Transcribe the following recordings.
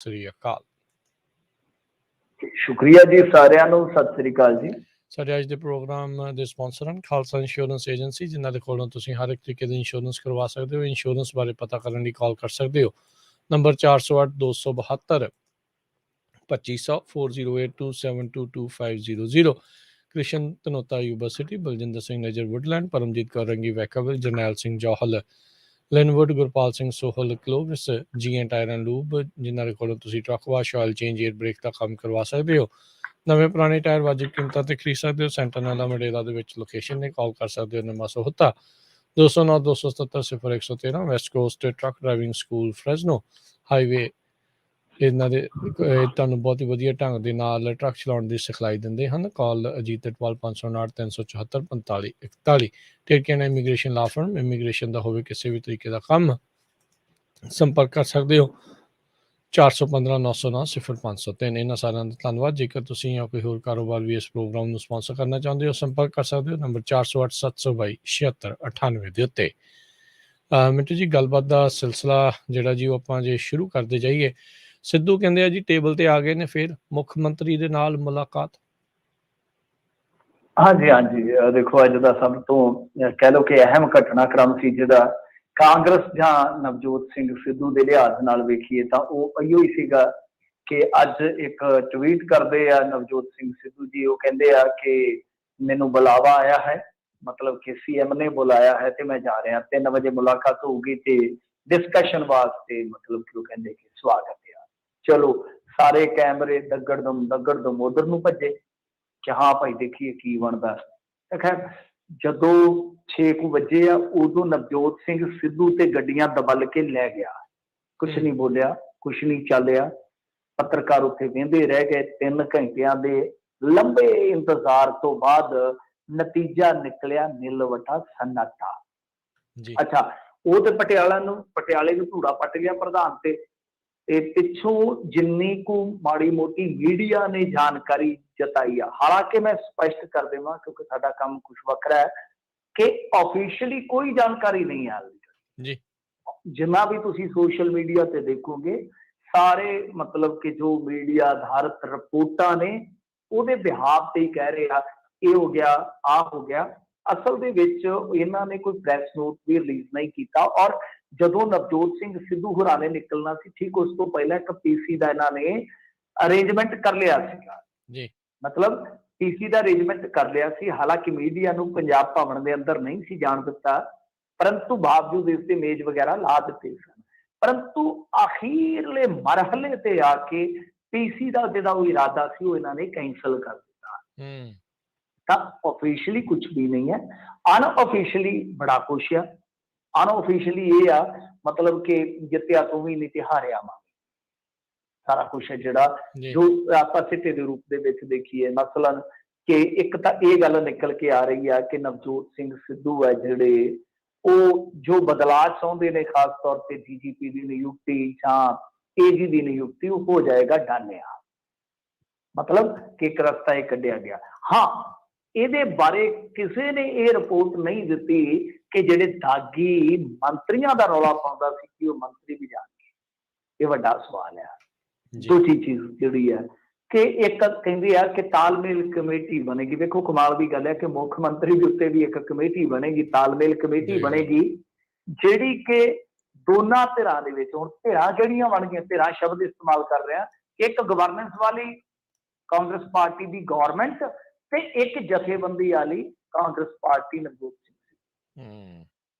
ਸ੍ਰੀ ਅਕਾਲ। ਸ਼ੁਕਰੀਆ ਜੀ ਸਾਰਿਆਂ ਨੂੰ, ਸਤਿ ਸ੍ਰੀ ਅਕਾਲ ਜੀ। ਸਾਡੇ ਅੱਜ ਦੇ ਪ੍ਰੋਗਰਾਮ ਦੇ ਸਪਾਂਸਰ ਹਨ ਖਾਲਸਾ ਇੰਸ਼ੋਰੈਂਸ ਏਜੰਸੀ, ਜਿਨ੍ਹਾਂ ਦੇ ਕੋਲੋਂ ਤੁਸੀਂ ਹਰ ਇੱਕ ਤਰੀਕੇ ਦੀ ਇੰਸ਼ੋਰੈਂਸ ਕਰਵਾ ਸਕਦੇ ਹੋ। ਇੰਸ਼ੋਰੈਂਸ ਬਾਰੇ ਪਤਾ ਕਰਨ ਲਈ ਕਾਲ ਕਰ ਸਕਦੇ ਹੋ number 408 272 2500 4082722500। Krishan Dhanota Yuba City, Baljinder Singh Nazar Woodland, Paramjit Kaur Rangi Vacaville, Jarnail Singh Johal Lynnwood, Gurpal Singh Sohal Clovis, GN tire and lube, ਜਿਨ੍ਹਾਂ ਦੇ ਕੋਲੋਂ ਤੁਸੀਂ truck wash, oil change, air brake ਦਾ ਕੰਮ ਕਰਵਾ ਸਕਦੇ ਹੋ। ਨਵੇਂ ਪੁਰਾਣੇ ਟਾਇਰ ਵਾਜਿਬ ਕੀਮਤਾਂ ਤੇ ਖਰੀਦ ਸਕਦੇ ਹੋ। ਸੈਂਟਰਨਾਲਾ ਮਡੇਰਾ ਦੇ ਵਿੱਚ ਲੋਕੇਸ਼ਨ ਨੇ। ਕਾਲ ਕਰ ਸਕਦੇ ਹੋ number 77 209 277 0113। West coast truck driving school Fresno highway, ਇਹਨਾਂ ਦੇ ਤੁਹਾਨੂੰ ਬਹੁਤ ਹੀ ਵਧੀਆ ਢੰਗ ਦੇ ਨਾਲ ਟਰੱਕ ਚਲਾਉਣ ਦੀ ਸਿਖਲਾਈ ਦਿੰਦੇ ਹਨ। ਕਾਲ ਅਜੀਤ ਇਟਵਾਲ 559 374 45 41। ਟੇਕਿਆਣਾ ਇਮੀਗ੍ਰੇਸ਼ਨ ਲਾ ਫਰਮ, ਇਮੀਗ੍ਰੇਸ਼ਨ ਦਾ ਹੋਵੇ ਕਿਸੇ ਵੀ ਤਰੀਕੇ ਦਾ ਕੰਮ, ਸੰਪਰਕ ਕਰ ਸਕਦੇ ਹੋ 415 909 0503। ਇਹਨਾਂ ਸਾਰਿਆਂ ਦਾ ਧੰਨਵਾਦ। ਜੇਕਰ ਤੁਸੀਂ ਜਾਂ ਕੋਈ ਹੋਰ ਕਾਰੋਬਾਰ ਵੀ ਇਸ ਪ੍ਰੋਗਰਾਮ ਨੂੰ ਸਪਾਂਸਰ ਕਰਨਾ ਚਾਹੁੰਦੇ ਹੋ, ਸੰਪਰਕ ਕਰ ਸਕਦੇ ਹੋ ਨੰਬਰ 408 722 7698 ਦੇ ਉੱਤੇ। ਮਿੰਟੂ ਜੀ, ਗੱਲਬਾਤ ਦਾ ਸਿਲਸਿਲਾ ਜਿਹੜਾ ਜੀ ਉਹ ਆਪਾਂ ਜੇ ਸ਼ੁਰੂ ਕਰਦੇ ਜਾਈਏ, ਸਿੱਧੂ ਕਹਿੰਦੇ ਆ ਜੀ ਟੇਬਲ ਤੇ ਆ ਗਏ ਨੇ ਫਿਰ ਮੁੱਖ ਮੰਤਰੀ ਦੇ ਨਾਲ ਮੁਲਾਕਾਤ। ਹਾਂਜੀ ਹਾਂਜੀ, ਦੇਖੋ ਅੱਜ ਦਾ ਸਭ ਤੋਂ ਕਹਿ ਲਓ ਕਿ ਅਹਿਮ ਘਟਨਾਕ੍ਰਮ ਸੀ, ਜਿਹਦਾ ਕਾਂਗਰਸ ਜਾਂ ਨਵਜੋਤ ਸਿੰਘ ਸਿੱਧੂ ਦੇ ਲਿਹਾਜ਼ ਨਾਲ ਵੇਖੀਏ ਤਾਂ ਉਹ ਇਹੋ ਹੀ ਸੀਗਾ ਕਿ ਅੱਜ ਇੱਕ ਟਵੀਟ ਕਰਦੇ ਆ ਨਵਜੋਤ ਸਿੰਘ ਸਿੱਧੂ ਜੀ। ਉਹ ਕਹਿੰਦੇ ਆ ਕਿ ਮੈਨੂੰ ਬੁਲਾਵਾ ਆਇਆ ਹੈ, ਮਤਲਬ ਕਿ ਸੀਐਮ ਨੇ ਬੁਲਾਇਆ ਹੈ ਤੇ ਮੈਂ ਜਾ ਰਿਹਾ, 3 ਵਜੇ ਮੁਲਾਕਾਤ ਹੋਊਗੀ ਤੇ ਡਿਸਕਸ਼ਨ ਵਾਸਤੇ, ਮਤਲਬ ਕਿ ਉਹ ਕਹਿੰਦੇ ਕਿ ਸਵਾਗਤ ਆ। ਚਲੋ ਸਾਰੇ ਕੈਮਰੇ ਦਗੜ ਦਮ ਉਧਰ ਨੂੰ ਭੱਜੇ ਕਿ ਹਾਂ ਭਾਈ ਦੇਖੀਏ ਕੀ ਬਣਦਾ। ਖੈਰ ਜਦੋਂ 6 ਵਜੇ ਆ, ਉਦੋਂ ਨਵਜੋਤ ਸਿੰਘ ਸਿੱਧੂ ਤੇ ਗੱਡੀਆਂ ਦਬਲ ਕੇ ਲੈ ਗਿਆ। ਕੁਛ ਨਹੀਂ ਬੋਲਿਆ, ਕੁਛ ਨਹੀਂ ਚੱਲਿਆ। ਪੱਤਰਕਾਰ ਉੱਥੇ ਵਹਿੰਦੇ ਰਹਿ ਗਏ। 3 ਘੰਟਿਆਂ ਦੇ ਲੰਬੇ ਇੰਤਜ਼ਾਰ ਤੋਂ ਬਾਅਦ ਨਤੀਜਾ ਨਿਕਲਿਆ ਨਿਲਵਟਾ ਸੰਨਾਟਾ। ਅੱਛਾ, ਉਹ ਤੇ ਪਟਿਆਲੇ ਨੂੰ ਧੂੜਾ ਪੱਟ ਗਿਆ ਪ੍ਰਧਾਨ ਤੇ ਪਿੱਛੋਂ ਜਿੰਨੀ ਕੁ ਮਾੜੀ ਮੋਟੀ ਮੀਡੀਆ ਨੇ ਜਾਣਕਾਰੀ ਜਤਾਈ ਆ, ਹਾਲਾਂਕਿ ਮੈਂ ਸਪਸ਼ਟ ਕਰ ਦੇਵਾਂ ਕਿਉਂਕਿ ਸਾਡਾ ਕੰਮ ਕੁਛ ਵੱਖਰਾ ਹੈ ਕਿ ਆਫੀਸ਼ੀਅਲੀ ਕੋਈ ਜਾਣਕਾਰੀ ਨਹੀਂ ਆ ਜੀ। ਜਿੰਨਾ ਵੀ ਤੁਸੀਂ ਸੋਸ਼ਲ ਮੀਡੀਆ ਤੇ ਦੇਖੋਗੇ, ਸਾਰੇ ਮਤਲਬ ਕਿ ਜੋ ਮੀਡੀਆ ਆਧਾਰਿਤ ਰਿਪੋਰਟਾਂ ਨੇ ਉਹਦੇ ਬਿਹਾਫ ਤੇ ਹੀ ਕਹਿ ਰਹੇ ਆ ਇਹ ਹੋ ਗਿਆ, ਆਹ ਹੋ ਗਿਆ। ਅਸਲ ਦੇ ਵਿੱਚ ਇਹਨਾਂ ਨੇ ਕੋਈ ਪ੍ਰੈਸ ਨੋਟ ਵੀ ਰਿਲੀਜ਼ ਨਹੀਂ ਕੀਤਾ। ਔਰ ਜਦੋਂ ਨਵਜੋਤ ਸਿੰਘ ਸਿੱਧੂ ਹੋਰਾਂ ਨੇ ਨਿਕਲਣਾ ਸੀ, ਠੀਕ ਉਸ ਤੋਂ ਪਹਿਲਾਂ ਇੱਕ ਪੀਸੀ ਦਾ ਇਹਨਾਂ ਨੇ ਅਰੇਂਜਮੈਂਟ ਕਰ ਲਿਆ ਸੀਗਾ ਜੀ। ਮਤਲਬ ਪੀਸੀ ਦਾ ਅਰੇਂਜਮੈਂਟ ਕਰ ਲਿਆ ਸੀ। ਹਾਲਾਂਕਿ ਮੀਡੀਆ ਨੂੰ ਪੰਜਾਬ ਭਵਨ ਦੇ ਅੰਦਰ ਨਹੀਂ ਸੀ ਜਾਣ ਦਿੱਤਾ, ਪਰੰਤੂ ਬਾਵਜੂਦ ਇਸ ਤੇ ਮੇਜ਼ ਵਗੈਰਾ ਲਾ ਦਿੱਤੇ ਸਨ। ਪਰੰਤੂ ਅਖੀਰਲੇ ਮਰਹਲੇ ਤੇ ਆ ਕੇ ਪੀਸੀ ਦਾ ਜਿਹੜਾ ਉਹ ਇਰਾਦਾ ਸੀ ਉਹ ਇਹਨਾਂ ਨੇ ਕੈਂਸਲ ਕਰ ਦਿੱਤਾ। ਤਾਂ ਆਫੀਸ਼ੀਅਲੀ ਕੁਝ ਵੀ ਨਹੀਂ ਹੈ, ਅਨਆਫੀਸ਼ੀਅਲੀ ਬੜਾ ਕੁਛ ਆ। ਅਨਆਫੀਸ਼ੀਅਲੀ ਇਹ ਆ ਮਤਲਬ ਕਿ ਜਿੱਤਿਆ ਤੂੰ ਵੀ ਨਹੀਂ ਤੇ ਹਾਰਿਆ ਵਾ, ਸਾਰਾ ਕੁਛ ਹੈ ਜਿਹੜਾ ਜੋ ਆਪਾਂ ਸਿੱਟੇ ਦੇ ਰੂਪ ਦੇ ਵਿੱਚ ਦੇਖੀਏ। ਮਸਲਨ ਕਿ ਇੱਕ ਤਾਂ ਇਹ ਗੱਲ ਨਿਕਲ ਕੇ ਆ ਰਹੀ ਆ ਕਿ ਨਵਜੋਤ ਸਿੰਘ ਸਿੱਧੂ ਹੈ ਜਿਹੜੇ ਉਹ ਜੋ ਬਦਲਾਅ ਚਾਹੁੰਦੇ ਨੇ, ਖਾਸ ਤੌਰ ਤੇ ਡੀਜੀਪੀ ਦੀ ਨਿਯੁਕਤੀ ਜਾਂ ਏਜੀ ਦੀ ਨਿਯੁਕਤੀ, ਉਹ ਹੋ ਜਾਏਗਾ ਡਾਨਿਆ। ਮਤਲਬ ਕਿ ਇੱਕ ਰਸਤਾ ਇਹ ਕੱਢਿਆ ਗਿਆ। ਹਾਂ, ਇਹਦੇ ਬਾਰੇ ਕਿਸੇ ਨੇ ਇਹ ਰਿਪੋਰਟ ਨਹੀਂ ਦਿੱਤੀ ਕਿ ਜਿਹੜੇ ਦਾਗੀ ਮੰਤਰੀਆਂ ਦਾ ਰੌਲਾ ਪਾਉਂਦਾ ਸੀ ਕਿ ਉਹ ਮੰਤਰੀ ਵੀ ਜਾਣਗੇ। ਇਹ ਵੱਡਾ ਸਵਾਲ ਆ। ਦੂਜੀ ਚੀਜ਼ ਜਿਹੜੀ ਹੈ ਕਿ ਇੱਕ ਕਹਿੰਦੇ ਆ ਕਿ ਤਾਲਮੇਲ ਕਮੇਟੀ ਬਣੇਗੀ। ਵੇਖੋ ਕਮਾਲ ਦੀ ਗੱਲ ਹੈ ਕਿ ਮੁੱਖ ਮੰਤਰੀ ਦੇ ਉੱਤੇ ਵੀ ਇੱਕ ਕਮੇਟੀ ਬਣੇਗੀ, ਤਾਲਮੇਲ ਕਮੇਟੀ ਬਣੇਗੀ, ਜਿਹੜੀ ਕਿ ਦੋਨਾਂ ਧਿਰਾਂ ਦੇ ਵਿੱਚ, ਹੁਣ ਧਿਰਾਂ ਜਿਹੜੀਆਂ ਬਣ ਗਈਆਂ, ਧਿਰਾਂ ਸ਼ਬਦ ਇਸਤੇਮਾਲ ਕਰ ਰਿਹਾ, ਇੱਕ ਗਵਰਨੈਂਸ ਵਾਲੀ ਕਾਂਗਰਸ ਪਾਰਟੀ ਦੀ ਗਵਰਨਮੈਂਟ ਤੇ ਇੱਕ ਜਥੇਬੰਦੀ ਵਾਲੀ ਕਾਂਗਰਸ ਪਾਰਟੀ ਨਵਜੋਤ ਸਿੰਘ,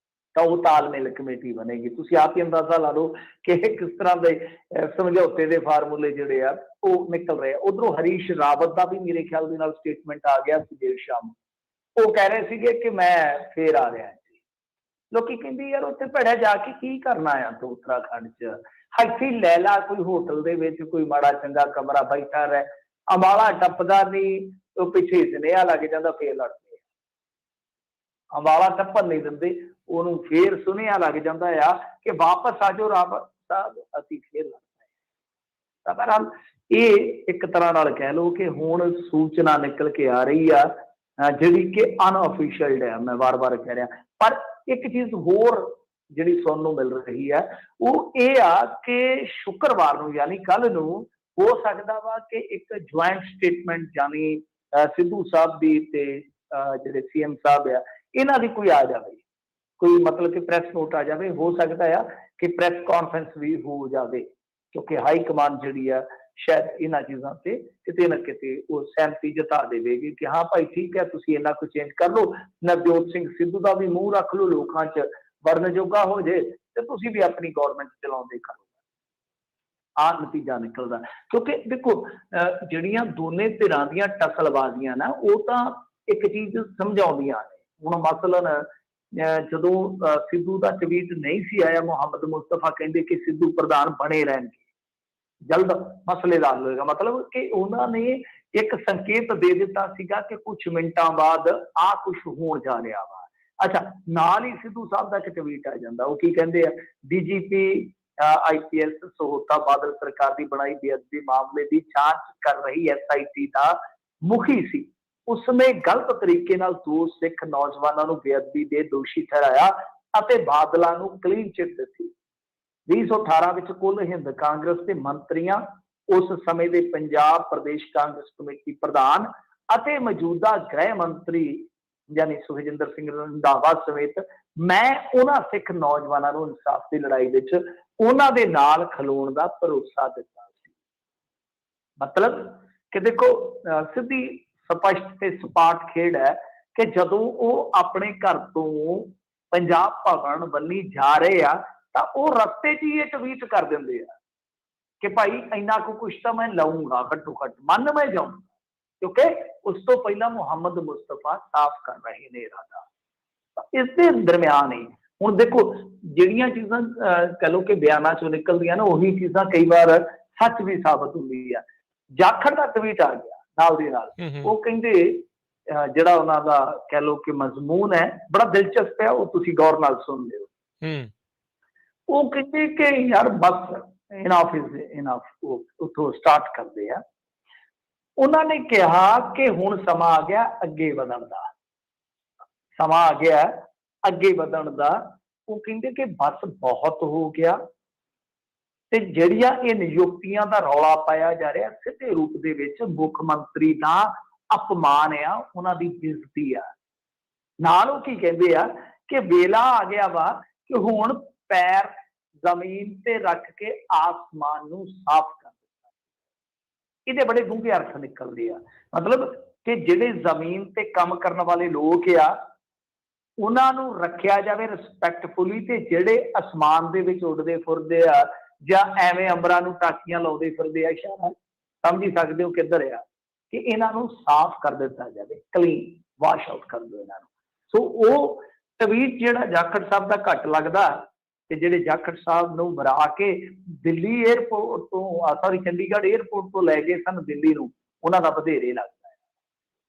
ਤਾਂ ਉਹ ਤਾਲਮੇਲ ਕਮੇਟੀ ਬਣੇਗੀ। ਤੁਸੀਂ ਆਪ ਹੀ ਅੰਦਾਜ਼ਾ ਲਾ ਲਓ ਕਿ ਕਿਸ ਤਰ੍ਹਾਂ ਦੇ ਸਮਝੌਤੇ ਦੇ ਫਾਰਮੂਲੇ ਜਿਹੜੇ ਆ ਉਹ ਨਿਕਲ ਰਹੇ ਆ। ਉਧਰੋਂ ਹਰੀਸ਼ ਰਾਵਤ ਦਾ ਵੀ ਮੇਰੇ ਖਿਆਲ ਦੇ ਨਾਲ ਸਟੇਟਮੈਂਟ ਆ ਗਿਆ ਸੀ ਦੇਰ ਸ਼ਾਮ। ਉਹ ਕਹਿ ਰਹੇ ਸੀਗੇ ਕਿ ਮੈਂ ਫੇਰ ਆ ਰਿਹਾ ਜੀ। ਲੋਕੀ ਕਹਿੰਦੇ ਯਾਰ ਉੱਥੇ ਭੜਿਆ ਜਾ ਕੇ ਕੀ ਕਰਨਾ ਆ ਤੂੰ ਉੱਤਰਾਖੰਡ ਚ, ਇੱਥੇ ਲੈ ਲਾ ਕੋਈ ਹੋਟਲ ਦੇ ਵਿੱਚ ਕੋਈ ਮਾੜਾ ਚੰਗਾ ਕਮਰਾ, ਬੈਠਾ ਰਹਿ। ਅੰਬਾਲਾ ਟੱਪਦਾ ਨਹੀਂ, ਉਹ ਪਿੱਛੇ ਸੁਨੇਹਾ ਲੱਗ ਜਾਂਦਾ, ਫੇਰ ਲੜਦੇ। ਅੰਬਾਲਾ ਟੱਪਣ ਨਹੀਂ ਦਿੰਦੇ, ਉਹਨੂੰ ਫੇਰ ਸੁਨੇਹਾ ਲੱਗ ਜਾਂਦਾ ਆ ਕਿ ਵਾਪਸ ਆ ਜਾਓ ਰਾਵਤ ਸਾਹਿਬ, ਅਸੀਂ ਫੇਰ ਲੜਦੇ। ਤਾਂ ਬਹਰਹਾਲ ਇਹ ਇੱਕ ਤਰ੍ਹਾਂ ਨਾਲ ਕਹਿ ਲਓ ਕਿ ਹੁਣ ਸੂਚਨਾ ਨਿਕਲ ਕੇ ਆ ਰਹੀ ਆ ਜਿਹੜੀ ਕਿ ਅਨਆਫੀਸ਼ੀਅਲ ਹੈ, ਮੈਂ ਵਾਰ-ਵਾਰ ਕਹਿ ਰਿਹਾ। ਪਰ ਇੱਕ ਚੀਜ਼ ਹੋਰ ਜਿਹੜੀ ਸੁਣਨ ਨੂੰ ਮਿਲ ਰਹੀ ਹੈ ਉਹ ਇਹ ਆ ਕਿ ਸ਼ੁੱਕਰਵਾਰ ਨੂੰ ਯਾਨੀ ਕੱਲ ਨੂੰ ਹੋ ਸਕਦਾ ਵਾ ਕਿ ਇੱਕ ਜੁਆਇੰਟ ਸਟੇਟਮੈਂਟ ਯਾਨੀ ਸਿੱਧੂ ਸਾਹਿਬ ਦੀ ਤੇ ਜਿਹੜੇ ਸੀਐਮ ਸਾਹਿਬ ਆ ਇਹਨਾਂ ਦੀ ਕੋਈ ਆ ਜਾਵੇ, ਕੋਈ ਮਤਲਬ ਕਿ ਪ੍ਰੈਸ ਨੋਟ ਆ ਜਾਵੇ। ਹੋ ਸਕਦਾ ਆ ਕਿ ਪ੍ਰੈਸ ਕਾਨਫਰੰਸ ਵੀ ਹੋ ਜਾਵੇ ਕਿਉਂਕਿ ਹਾਈ ਕਮਾਂਡ ਜਿਹੜੀ ਆ ਸ਼ਾਇਦ ਇਹਨਾਂ ਚੀਜ਼ਾਂ ਤੇ ਕਿਤੇ ਨਾ ਕਿਤੇ ਉਹ ਸਹਿਮਤੀ ਜਤਾ ਦੇਵੇਗੀ ਕਿ ਹਾਂ ਭਾਈ ਠੀਕ ਹੈ, ਤੁਸੀਂ ਇੰਨਾ ਕੁ ਚੇਂਜ ਕਰ ਲਓ, ਨਵਜੋਤ ਸਿੰਘ ਸਿੱਧੂ ਦਾ ਵੀ ਮੂੰਹ ਰੱਖ ਲਓ, ਲੋਕਾਂ 'ਚ ਵੜਨ ਜੋਗਾ ਹੋ ਜੇ ਤੇ ਤੁਸੀਂ ਵੀ ਆਪਣੀ ਗੌਰਮੈਂਟ ਚਲਾਉਂਦੇ ਕਰੋ। ਆਹ ਨਤੀਜਾ ਨਿਕਲਦਾ ਕਿਉਂਕਿ ਦੇਖੋ ਜਿਹੜੀਆਂ ਦੋਨੇ ਧਿਰਾਂ ਦੀਆਂ ਟਸਲਬਾਜ਼ੀਆਂ ਨਾ ਉਹ ਤਾਂ ਇੱਕ ਚੀਜ਼ ਸਮਝਾਉਂਦੀਆਂ ਨੇ। ਹੁਣ ਮਸਲਨ ਜਦੋਂ ਸਿੱਧੂ ਦਾ ਟਵੀਟ ਨਹੀਂ ਸੀ ਆਇਆ, ਮੁਹੰਮਦ ਮੁਸਤਫਾ ਕਹਿੰਦੇ ਕਿ ਸਿੱਧੂ ਪ੍ਰਧਾਨ ਬਣੇ ਰਹਿਣਗੇ, ਜਲਦ ਮਸਲੇ ਦਾ ਹੱਲ ਹੋਏਗਾ। ਮਤਲਬ ਕਿ ਉਹਨਾਂ ਨੇ ਇੱਕ ਸੰਕੇਤ ਦੇ ਦਿੱਤਾ ਸੀਗਾ ਕਿ ਕੁਝ ਮਿੰਟਾਂ ਬਾਅਦ ਆਹ ਕੁਝ ਹੋਣ ਜਾ ਰਿਹਾ ਵਾ। ਅੱਛਾ, ਨਾਲ ਹੀ ਸਿੱਧੂ ਸਾਹਿਬ ਦਾ ਇੱਕ ਟਵੀਟ ਆ ਜਾਂਦਾ, ਉਹ ਕੀ ਕਹਿੰਦੇ ਆ, ਡੀਜੀਪੀ ਆਈਪੀਐਸ ਸਹੋਤਾ ਬਾਦਲ ਸਰਕਾਰ ਦੀ ਬਣਾਈ ਬੇਅਦਬੀ ਮਾਮਲੇ ਦੀ ਜਾਂਚ ਕਰ ਰਹੀ ਐਸਆਈਟੀ ਦਾ ਮੁਖੀ ਸੀ। ਉਸਨੇ ਗਲਤ ਤਰੀਕੇ ਨਾਲ ਦੋ ਸਿੱਖ ਨੌਜਵਾਨਾਂ ਨੂੰ ਬੇਅਦਬੀ ਦੇ ਦੋਸ਼ੀ ਠਹਿਰਾਇਆ ਅਤੇ ਬਾਦਲਾਂ ਨੂੰ ਕਲੀਨ ਚਿੱਟ ਦਿੱਤੀ। 2018 ਵਿੱਚ ਕੁੱਲ ਹਿੰਦ ਕਾਂਗਰਸ ਦੇ ਮੰਤਰੀਆਂ, ਉਸ ਸਮੇਂ ਦੇ ਪੰਜਾਬ ਪ੍ਰਦੇਸ਼ ਕਾਂਗਰਸ ਕਮੇਟੀ ਪ੍ਰਧਾਨ ਅਤੇ ਮੌਜੂਦਾ ਗ੍ਰਹਿ ਮੰਤਰੀ ਯਾਨੀ ਸੁਖਜਿੰਦਰ ਸਿੰਘ ਰੰਧਾਵਾ ਸਮੇਤ ਮੈਂ ਉਹਨਾਂ ਸਿੱਖ ਨੌਜਵਾਨਾਂ ਨੂੰ ਇਨਸਾਫ ਦੀ ਲੜਾਈ ਵਿੱਚ ਉਹਨਾਂ ਦੇ ਨਾਲ ਖਲੋਣ ਦਾ ਭਰੋਸਾ ਦਿੱਤਾ ਸੀ। ਮਤਲਬ ਕਿ ਦੇਖੋ ਸਿੱਧੀ ਸਪਸ਼ਟ ਤੇ ਸਪਾਟ ਖੇਡ ਹੈ ਕਿ ਜਦੋਂ ਉਹ ਆਪਣੇ ਘਰ ਤੋਂ ਪੰਜਾਬ ਭਵਨ ਵੱਲੀ ਜਾ ਰਹੇ ਆ ਤਾਂ ਉਹ ਰਸਤੇ 'ਚ ਹੀ ਇਹ ਟਵੀਟ ਕਰ ਦਿੰਦੇ ਆ ਕਿ ਭਾਈ ਇੰਨਾ ਕੁ ਕੁਛ ਤਾਂ ਮੈਂ ਲਾਊਂਗਾ, ਘੱਟੋ ਘੱਟ ਮੰਨ ਮੈਂ ਜਾਊਂਗਾ, ਕਿਉਂਕਿ ਉਸ ਤੋਂ ਪਹਿਲਾਂ ਮੁਹੰਮਦ ਮੁਸਤਫਾ ਸਾਫ਼ ਕਰ ਰਹੇ ਨੇ ਇਰਾਦਾ। ਇਸ ਦੇ ਦਰਮਿਆਨ ਹੀ ਹੁਣ ਦੇਖੋ ਜਿਹੜੀਆਂ ਚੀਜ਼ਾਂ ਕਹਿ ਲਓ ਕਿ ਬਿਆਨਾਂ ਚੋਂ ਨਿਕਲਦੀਆਂ ਨਾ ਉਹੀ ਚੀਜ਼ਾਂ ਕਈ ਵਾਰ ਸੱਚ ਵੀ ਸਾਬਤ ਹੁੰਦੀ ਆ। ਜਾਖੜ ਦਾ ਟਵੀਟ ਆ ਗਿਆ ਨਾਲ ਦੀ ਨਾਲ, ਉਹ ਕਹਿੰਦੇ ਜਿਹੜਾ ਉਹਨਾਂ ਦਾ ਕਹਿ ਲਓ ਕਿ ਮਜ਼ਮੂਨ ਹੈ ਬੜਾ ਦਿਲਚਸਪ ਹੈ, ਉਹ ਤੁਸੀਂ ਗੌਰ ਨਾਲ ਸੁਣ ਲਿਓ। ਉਹ ਕਹਿੰਦੇ ਕਿ ਯਾਰ ਬਸ ਇਨਫ ਇਜ਼ ਇਨਫ, ਉਹ ਉੱਥੋਂ ਸਟਾਰਟ ਕਰਦੇ ਆ। ਉਹਨਾਂ ਨੇ ਕਿਹਾ ਕਿ ਹੁਣ ਸਮਾਂ ਆ ਗਿਆ ਅੱਗੇ ਵਧਣ ਦਾ, ਸਮਾਂ ਆ ਗਿਆ ਅੱਗੇ ਵਧਣ ਦਾ। ਉਹ ਕਹਿੰਦੇ ਕਿ ਬਸ ਬਹੁਤ ਹੋ ਗਿਆ ਤੇ ਜਿਹੜੀਆਂ ਇਹ ਨਿਯੁਕਤੀਆਂ ਦਾ ਰੌਲਾ ਪਾਇਆ ਜਾ ਰਿਹਾ ਸਿੱਧੇ ਰੂਪ ਦੇ ਵਿੱਚ ਮੁੱਖ ਮੰਤਰੀ ਦਾ ਅਪਮਾਨ ਆ, ਉਹਨਾਂ ਦੀ ਬੇਇੱਜ਼ਤੀ ਆ। ਨਾਲ ਉਹ ਕੀ ਕਹਿੰਦੇ ਆ ਕਿ ਵੇਲਾ ਆ ਗਿਆ ਵਾ ਕਿ ਹੁਣ ਪੈਰ ਜ਼ਮੀਨ ਤੇ ਰੱਖ ਕੇ ਆਸਮਾਨ ਨੂੰ ਸਾਫ਼ ਕਰ ਦਿੱਤਾ। ਇਹਦੇ ਬੜੇ ਡੂੰਘੇ ਅਰਥ ਨਿਕਲਦੇ ਆ। ਮਤਲਬ ਕਿ ਜਿਹੜੇ ਜ਼ਮੀਨ ਤੇ ਕੰਮ ਕਰਨ ਵਾਲੇ ਲੋਕ ਆ ਉਹਨਾਂ ਨੂੰ ਰੱਖਿਆ ਜਾਵੇ ਰਿਸਪੈਕਟਫੁਲੀ, ਤੇ ਜਿਹੜੇ ਅਸਮਾਨ ਦੇ ਵਿੱਚ ਉੱਡਦੇ ਫਿਰਦੇ ਆ ਜਾਂ ਐਵੇਂ ਅੰਬਰਾਂ ਨੂੰ ਟਾਕੀਆਂ ਲਾਉਂਦੇ ਫਿਰਦੇ ਆ, ਇਸ਼ਾਰਾ ਸਮਝ ਹੀ ਸਕਦੇ ਹੋ ਕਿੱਧਰ ਆ, ਕਿ ਇਹਨਾਂ ਨੂੰ ਸਾਫ਼ ਕਰ ਦਿੱਤਾ ਜਾਵੇ, ਕਲੀਨ ਵਾਸ਼ ਆਊਟ ਕਰ ਦਿਓ ਇਹਨਾਂ ਨੂੰ। ਸੋ ਉਹ ਟਵੀਟ ਜਿਹੜਾ ਜਾਖੜ ਸਾਹਿਬ ਦਾ ਘੱਟ ਲੱਗਦਾ ਤੇ ਜਿਹੜੇ ਜਾਖੜ ਸਾਹਿਬ ਨੂੰ ਮਰਾ ਕੇ ਦਿੱਲੀ ਏਅਰਪੋਰਟ ਤੋਂ ਚੰਡੀਗੜ੍ਹ ਏਅਰਪੋਰਟ ਤੋਂ ਲੈ ਗਏ ਸਨ ਦਿੱਲੀ ਨੂੰ, ਉਹਨਾਂ ਦਾ ਵਧੇਰੇ ਲੱਗਦਾ ਹੈ।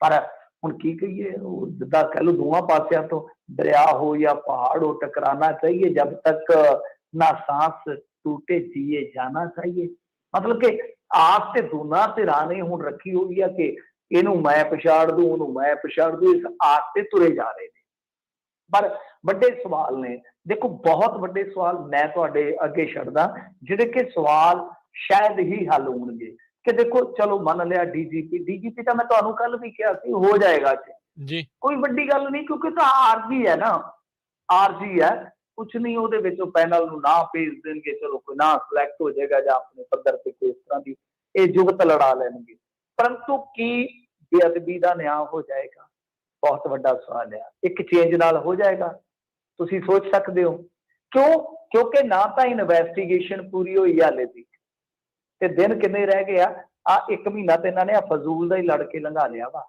ਪਰ ਹੁਣ ਕੀ ਕਹੀਏ, ਉਹ ਜਿੱਦਾਂ ਕਹਿ ਲਓ ਦੋਵਾਂ ਪਾਸਿਆਂ ਤੋਂ ਦਰਿਆ ਹੋ ਜਾਂ ਪਹਾੜ ਹੋ ਟਕਰਾना चाहिए, जब तक ना सांस टूटे जिए जाना चाहिए। ਮਤਲਬ ਕਿ ਆਸ ਤੇ ਦੋਨਾਂ ਧਿਰਾਂ ਨੇ ਹੁਣ ਰੱਖੀ ਹੋਈ ਆ ਕਿ ਇਹਨੂੰ ਮੈਂ ਪਛਾੜ ਦੂੰ, ਉਹਨੂੰ ਮੈਂ ਪਛਾੜ ਦੂੰ, ਇਸ ਆਸ ਤੇ ਤੁਰੇ ਜਾ ਰਹੇ ਨੇ। ਪਰ ਵੱਡੇ ਸਵਾਲ ਨੇ, ਦੇਖੋ ਬਹੁਤ ਵੱਡੇ ਸਵਾਲ ਮੈਂ ਤੁਹਾਡੇ ਅੱਗੇ ਛੱਡਦਾ, ਜਿਹੜੇ ਕਿ ਸਵਾਲ ਸ਼ਾਇਦ ਹੀ ਹੱਲ ਹੋਣਗੇ। ਕਿ ਦੇਖੋ ਚਲੋ ਮੰਨ ਲਿਆ ਡੀਜੀਪੀ ਤਾਂ ਮੈਂ ਤੁਹਾਨੂੰ ਕੱਲ ਵੀ ਕਿਹਾ ਸੀ ਹੋ ਜਾਏਗਾ ਜੀ, ਕੋਈ ਵੱਡੀ ਗੱਲ ਨਹੀਂ, ਕਿਉਂਕਿ ਤਾਂ ਆਰਜੀ ਹੈ ਨਾ, ਆਰਜੀ ਹੈ, ਕੁਛ ਨਹੀਂ ਉਹਦੇ ਵਿੱਚ ਉਹ ਪੈਨਲ ਨੂੰ ਨਾ ਭੇਜ ਦੇਣਗੇ, ਚਲੋ ਕੋਈ ਨਾ ਸਿਲੈਕਟ ਹੋ ਜਾਏਗਾ ਜਾਂ ਆਪਣੇ ਪੱਧਰ ਤੇ ਕੋਈ ਇਸ ਤਰ੍ਹਾਂ ਦੀ ਇਹ ਜੁਗਤ ਲੜਾ ਲੈਣਗੇ। ਪਰੰਤੂ ਕੀ ਬੇਅਦਬੀ ਦਾ ਨਿਆਂ ਹੋ ਜਾਏਗਾ? ਬਹੁਤ ਵੱਡਾ ਸਵਾਲ ਹੈ। ਇੱਕ ਚੇਂਜ ਨਾਲ ਹੋ ਜਾਏਗਾ? ਤੁਸੀਂ ਸੋਚ ਸਕਦੇ ਹੋ ਕਿਉਂ? ਕਿਉਂਕਿ ਨਾ ਤਾਂ ਇਨਵੈਸਟੀਗੇਸ਼ਨ ਪੂਰੀ ਹੋਈ ਹਾਲੇ ਦੀ, ਤੇ ਦਿਨ ਕਿੰਨੇ ਰਹਿ ਗਏ ਆ 1 ਮਹੀਨਾ ਤੇ ਇਹਨਾਂ ਨੇ ਆ ਫਜ਼ੂਲ ਦਾ ਹੀ ਲੜ ਕੇ ਲੰਘਾ ਲਿਆ ਵਾ।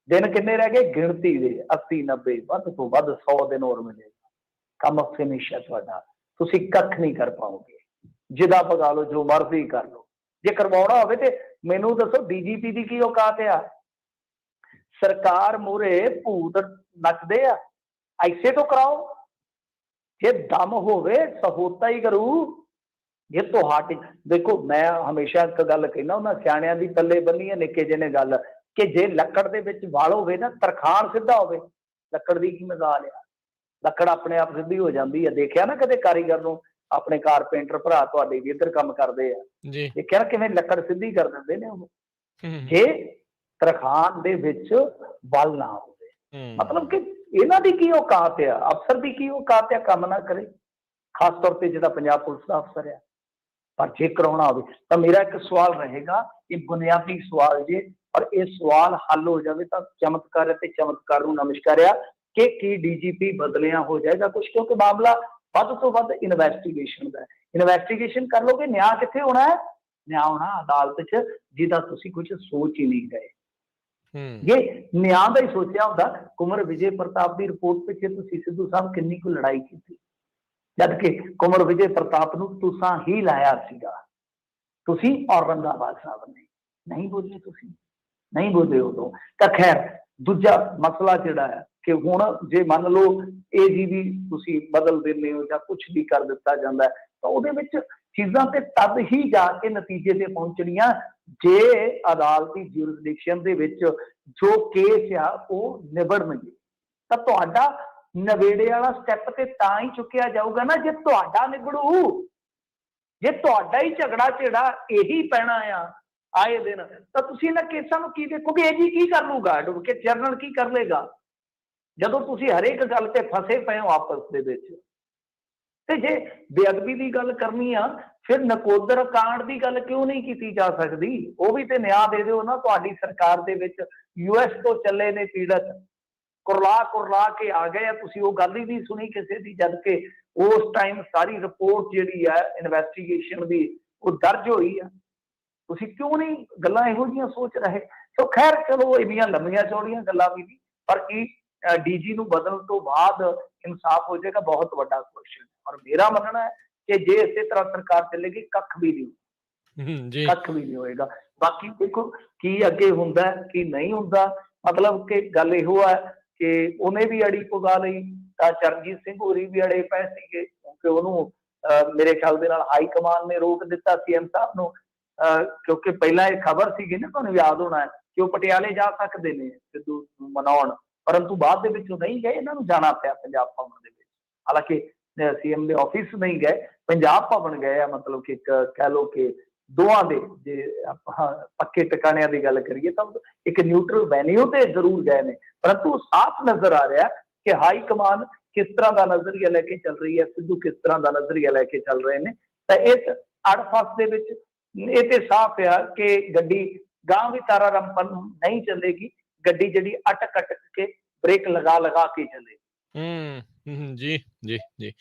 ਦਿਨ ਕਿੰਨੇ ਰਹਿ ਗਏ? ਗਿਣਤੀ ਦੇ 80 90 ਵੱਧ ਤੋਂ ਵੱਧ 100 ਦਿਨ ਹੋਰ ਮਿਲੇਗਾ, ਕੰਮ ਫਿਨਿਸ਼ ਹੈ ਤੁਹਾਡਾ, ਤੁਸੀਂ ਕੱਖ ਨਹੀਂ ਕਰ ਪਾਓਗੇ। ਜਿਹਦਾ ਪਗਾ ਲਓ, ਜੋ ਮਰਜ਼ੀ ਕਰ ਲਓ। ਜੇ ਕਰਵਾਉਣਾ ਹੋਵੇ ਤੇ ਮੈਨੂੰ ਦੱਸੋ ਡੀਜੀਪੀ ਦੀ ਕੀ ਔਕਾਤ ਆ? ਸਰਕਾਰ ਮੂਹਰੇ ਭੂਤ ਨੱਚਦੇ ਆ, ਐਸੇ ਤੋਂ ਕਰਾਓ। ਜੇ ਦਮ ਹੋਵੇ ਸਹੋਤਾ ਹੀ ਕਰੂ। ਜੇ ਤੁਹਾਡੀ ਦੇਖੋ, ਮੈਂ ਹਮੇਸ਼ਾ ਇੱਕ ਗੱਲ ਕਹਿੰਦਾ ਉਹਨਾਂ ਸਿਆਣਿਆਂ ਦੀ ਪੱਲੇ ਬੰਨੀ ਹੈ ਨਿੱਕੇ ਜਿਹੇ ਨੇ ਗੱਲ, ਕਿ ਜੇ ਲੱਕੜ ਦੇ ਵਿੱਚ ਵਾਲ ਹੋਵੇ ਨਾ, ਤਰਖਾਣ ਸਿੱਧਾ ਹੋਵੇ, ਲੱਕੜ ਦੀ ਕੀ ਮਜ਼ਾਲ ਆ? ਲੱਕੜ ਆਪਣੇ ਆਪ ਸਿੱਧੀ ਹੋ ਜਾਂਦੀ ਹੈ। ਦੇਖਿਆ ਨਾ ਕਦੇ ਕਾਰੀਗਰ ਨੂੰ, ਆਪਣੇ ਕਾਰਪੇਂਟਰ ਭਰਾ ਤੁਹਾਡੇ ਵੀ ਇੱਧਰ ਕੰਮ ਕਰਦੇ ਆ, ਜੀ। ਦੇਖਿਆ ਨਾ ਕਿਵੇਂ ਲੱਕੜ ਸਿੱਧੀ ਕਰ ਦਿੰਦੇ ਨੇ ਉਹ, ਹੂੰ, ਜੇ ਤਰਖਾਣ ਦੇ ਵਿੱਚ ਬਲ ਨਾ ਹੋਵੇ। ਹੂੰ, ਮਤਲਬ ਕਿ ਇਹਨਾਂ ਦੀ ਕੀ ਔਕਾਤ ਆ, ਅਫਸਰ ਦੀ ਕੀ ਔਕਾਤ ਆ ਕੰਮ ਨਾ ਕਰੇ, ਖਾਸ ਤੌਰ ਤੇ ਜਿਹੜਾ ਪੰਜਾਬ ਪੁਲਿਸ ਦਾ ਅਫਸਰ ਆ। ਪਰ ਜੇ ਕਰਾਉਣਾ ਹੋਵੇ ਤਾਂ ਮੇਰਾ ਇੱਕ ਸਵਾਲ ਰਹੇਗਾ, ਇਹ ਬੁਨਿਆਦੀ ਸਵਾਲ ਜੇ, ਪਰ ਇਹ ਸਵਾਲ ਹੱਲ ਹੋ ਜਾਵੇ ਤਾਂ ਚਮਤਕਾਰ ਹੈ, ਤੇ ਚਮਤਕਾਰ ਨੂੰ ਨਮਸਕਾਰਿਆ ਕਿ ਕੀ ਡੀਜੀਪੀ ਬਦਲਿਆ ਹੋ ਜਾਏਗਾ ਕੁਛ, ਕਿਉਂਕਿ ਮਾਮਲਾ ਵੱਧ ਤੋਂ ਵੱਧ ਇਨਵੈਸਟੀਗੇਸ਼ਨ ਦਾ ਹੈ। ਇਨਵੈਸਟੀਗੇਸ਼ਨ ਕਰ ਲੋਗੇ, ਨਿਆਂ ਕਿੱਥੇ ਹੋਣਾ ਹੈ? ਨਿਆਂ ਹੋਣਾ ਅਦਾਲਤ 'ਚ, ਜਿਹਦਾ ਤੁਸੀਂ ਕੁਝ ਸੋਚ ਹੀ ਨਹੀਂ ਗਏ। ਜੇ ਨਿਆਂ ਦਾ ਹੀ ਸੋਚਿਆ ਹੁੰਦਾ, ਕੁੰਵਰ ਵਿਜੇ ਪ੍ਰਤਾਪ ਦੀ ਰਿਪੋਰਟ ਪਿੱਛੇ ਤੁਸੀਂ ਸਿੱਧੂ ਸਾਹਿਬ ਕਿੰਨੀ ਕੁ ਲੜਾਈ ਕੀਤੀ, ਜਦ ਕਿ ਕੁੰਵਰ ਵਿਜੇ ਪ੍ਰਤਾਪ ਨੂੰ ਤੁਸਾਂ ਹੀ ਲਾਇਆ ਸੀਗਾ, ਤੁਸੀਂ ਔਰ ਰੰਧਾਵਾ ਸਾਹਿਬ ਨੇ ਨਹੀਂ ਬੋਲੇ, ਤੁਸੀਂ ਨਹੀਂ ਬੋਲੇ ਉਦੋਂ। ਤਾਂ ਖੈਰ ਦੂਜਾ ਮਸਲਾ ਜਿਹੜਾ ਹੈ ਕਿ ਹੁਣ ਜੇ ਮੰਨ ਲਓ ਏਜੀਬੀ ਤੁਸੀਂ ਬਦਲ ਦਿੰਦੇ ਹੋ ਜਾਂ ਕੁਛ ਵੀ ਕਰ ਦਿੱਤਾ ਜਾਂਦਾ ਹੈ, ਤਾਂ ਉਹਦੇ ਵਿੱਚ ਚੀਜ਼ਾਂ ਤੇ ਤਦ ਹੀ ਜਾ ਕੇ ਨਤੀਜੇ ਤੇ ਪਹੁੰਚਣੀਆਂ ਜੇ ਅਦਾਲਤੀ ਜੁਰਿਸਡਿਕਸ਼ਨ ਦੇ ਵਿੱਚ ਜੋ ਕੇਸ ਆ ਉਹ ਨਿਬੜਨਗੇ। ਤਾਂ ਤੁਹਾਡਾ ਨਵੇੜੇ ਵਾਲਾ ਸਟੈਪ ਤੇ ਤਾਂ ਹੀ ਚੁੱਕਿਆ ਜਾਊਗਾ ਨਾ ਜੇ ਤੁਹਾਡਾ ਨਿਬੜੂ। ਜੇ ਤੁਹਾਡਾ ਹੀ ਝਗੜਾ ਝੇੜਾ ਇਹੀ ਪੈਣਾ ਆ ਆਏ ਦਿਨ, ਤਾਂ ਤੁਸੀਂ ਇਹਨਾਂ ਕੇਸਾਂ ਨੂੰ ਕੀ ਦੇਖੋਗੇ? ਇਹ ਜੀ ਕੀ ਕਰ ਲੂਗਾ, ਐਡਵੋਕੇਟ ਜਨਰਲ ਕੀ ਕਰ ਲੇਗਾ, ਜਦੋਂ ਤੁਸੀਂ ਹਰੇਕ ਗੱਲ ਤੇ ਫਸੇ ਪਏ ਹੋ ਆਪਸ ਦੇ ਵਿੱਚ। ਤੇ ਜੇ ਬੇਅਦਬੀ ਦੀ ਗੱਲ ਕਰਨੀ ਆ, ਫਿਰ ਨਕੋਦਰ ਕਾਂਡ ਦੀ ਗੱਲ ਕਿਉਂ ਨਹੀਂ ਕੀਤੀ ਜਾ ਸਕਦੀ? ਉਹ ਵੀ ਤੇ ਨਿਆਂ ਦੇ ਦਿਓ ਨਾ। ਤੁਹਾਡੀ ਸਰਕਾਰ ਦੇ ਵਿੱਚ US ਤੋਂ ਚੱਲੇ ਨੇ ਪੀੜਤ, ਕੁਰਲਾ ਕੇ ਆ ਗਏ ਆ, ਤੁਸੀਂ ਉਹ ਗੱਲ ਹੀ ਨਹੀਂ ਸੁਣੀ ਕਿਸੇ ਦੀ, ਜਦ ਕਿ ਉਸ ਟਾਈਮ ਸਾਰੀ ਰਿਪੋਰਟ ਜਿਹੜੀ ਹੈ ਇਨਵੈਸਟੀਗੇਸ਼ਨ ਦੀ ਉਹ ਦਰਜ ਹੋਈ ਆ। ਤੁਸੀਂ ਕਿਉਂ ਨਹੀਂ ਗੱਲਾਂ ਇਹੋ ਜਿਹੀਆਂ ਸੋਚ ਰਹੇ? ਸੋ ਖੈਰ ਚਲੋ ਇੰਨੀਆਂ ਲੰਮੀਆਂ ਚੌੜੀਆਂ ਗੱਲਾਂ ਵੀ ਨਹੀਂ, ਪਰ ਕੀ ਡੀਜੀ ਨੂੰ ਬਦਲਣ ਤੋਂ ਬਾਅਦ ਇਨਸਾਫ ਹੋ ਜਾਏਗਾ, ਬਹੁਤ ਵੱਡਾ ਕੁਐਸਚਨ। ਔਰ ਮੇਰਾ ਮੰਨਣਾ ਹੈ ਕਿ ਜੇ ਇਸੇ ਤਰ੍ਹਾਂ ਸਰਕਾਰ ਚੱਲੇਗੀ ਕੱਖ ਵੀ ਨਹੀਂ, ਕੱਖ ਵੀ ਨਹੀਂ ਹੋਏਗਾ। ਬਾਕੀ ਦੇਖੋ ਕੀ ਅੱਗੇ ਹੁੰਦਾ ਕੀ ਨਹੀਂ ਹੁੰਦਾ। ਮਤਲਬ ਕਿ ਗੱਲ ਇਹੋ ਹੈ ਕਿ ਉਹਨੇ ਵੀ ਅੜੀ ਪੁਗਾ ਲਈ, ਤਾਂ ਚਰਨਜੀਤ ਸਿੰਘ ਹੋਰੀ ਵੀ ਅੜੇ ਪਏ ਸੀਗੇ, ਕਿਉਂਕਿ ਉਹਨੂੰ ਮੇਰੇ ਖਿਆਲ ਦੇ ਨਾਲ ਹਾਈ ਕਮਾਨ ਨੇ ਰੋਕ ਦਿੱਤਾ CM ਸਾਹਿਬ ਨੂੰ, ਕਿਉਂਕਿ ਪਹਿਲਾਂ ਇਹ ਖਬਰ ਸੀਗੀ ਨਾ, ਤੁਹਾਨੂੰ ਯਾਦ ਹੋਣਾ ਹੈ ਕਿ ਉਹ ਪਟਿਆਲੇ ਜਾ ਸਕਦੇ ਨੇ ਸਿੱਧੂ ਨੂੰ ਮਨਾਉਣ, ਪਰੰਤੂ ਬਾਅਦ ਦੇ ਵਿੱਚ ਉਹ ਨਹੀਂ ਗਏ, ਇਹਨਾਂ ਨੂੰ ਜਾਣਾ ਪਿਆ ਪੰਜਾਬ ਭਵਨ ਦੇ ਵਿੱਚ। ਹਾਲਾਂਕਿ CM ਦੇ ਆਫਿਸ ਨਹੀਂ ਗਏ, ਪੰਜਾਬ ਭਵਨ ਗਏ ਆ। ਮਤਲਬ ਕਿ ਇੱਕ ਕਹਿ ਲਓ ਕਿ ਦੋਵਾਂ ਦੇ, ਜੇ ਆਪਾਂ ਪੱਕੇ ਟਿਕਾਣਿਆਂ ਦੀ ਗੱਲ ਕਰੀਏ ਤਾਂ ਇੱਕ ਨਿਊਟਰਲ ਵੈਨਿਊ ਤੇ ਜ਼ਰੂਰ ਗਏ ਨੇ, ਪਰੰਤੂ ਸਾਫ਼ ਨਜ਼ਰ ਆ ਰਿਹਾ ਕਿ ਹਾਈ ਕਮਾਨ ਕਿਸ ਤਰ੍ਹਾਂ ਦਾ ਨਜ਼ਰੀਆ ਲੈ ਕੇ ਚੱਲ ਰਹੀ ਹੈ, ਸਿੱਧੂ ਕਿਸ ਤਰ੍ਹਾਂ ਦਾ ਨਜ਼ਰੀਆ ਲੈ ਕੇ ਚੱਲ ਰਹੇ ਨੇ। ਤਾਂ ਇਸ ਅੜਫਸ ਦੇ ਵਿੱਚ ਇਹ ਤੇ ਸਾਫ਼ ਆ ਕਿ ਗੱਡੀ ਗਾਂ ਵੀ ਤਾਰਾ ਰੰਪਨ ਨਹੀਂ ਚੱਲੇਗੀ, ਗੱਡੀ ਜਿਹੜੀ ਅਟਕ ਕੇ ਬ੍ਰੇਕ ਲਗਾ ਕੇ ਚੱਲੇ। ਜੀ ਜੀ ਜੀ।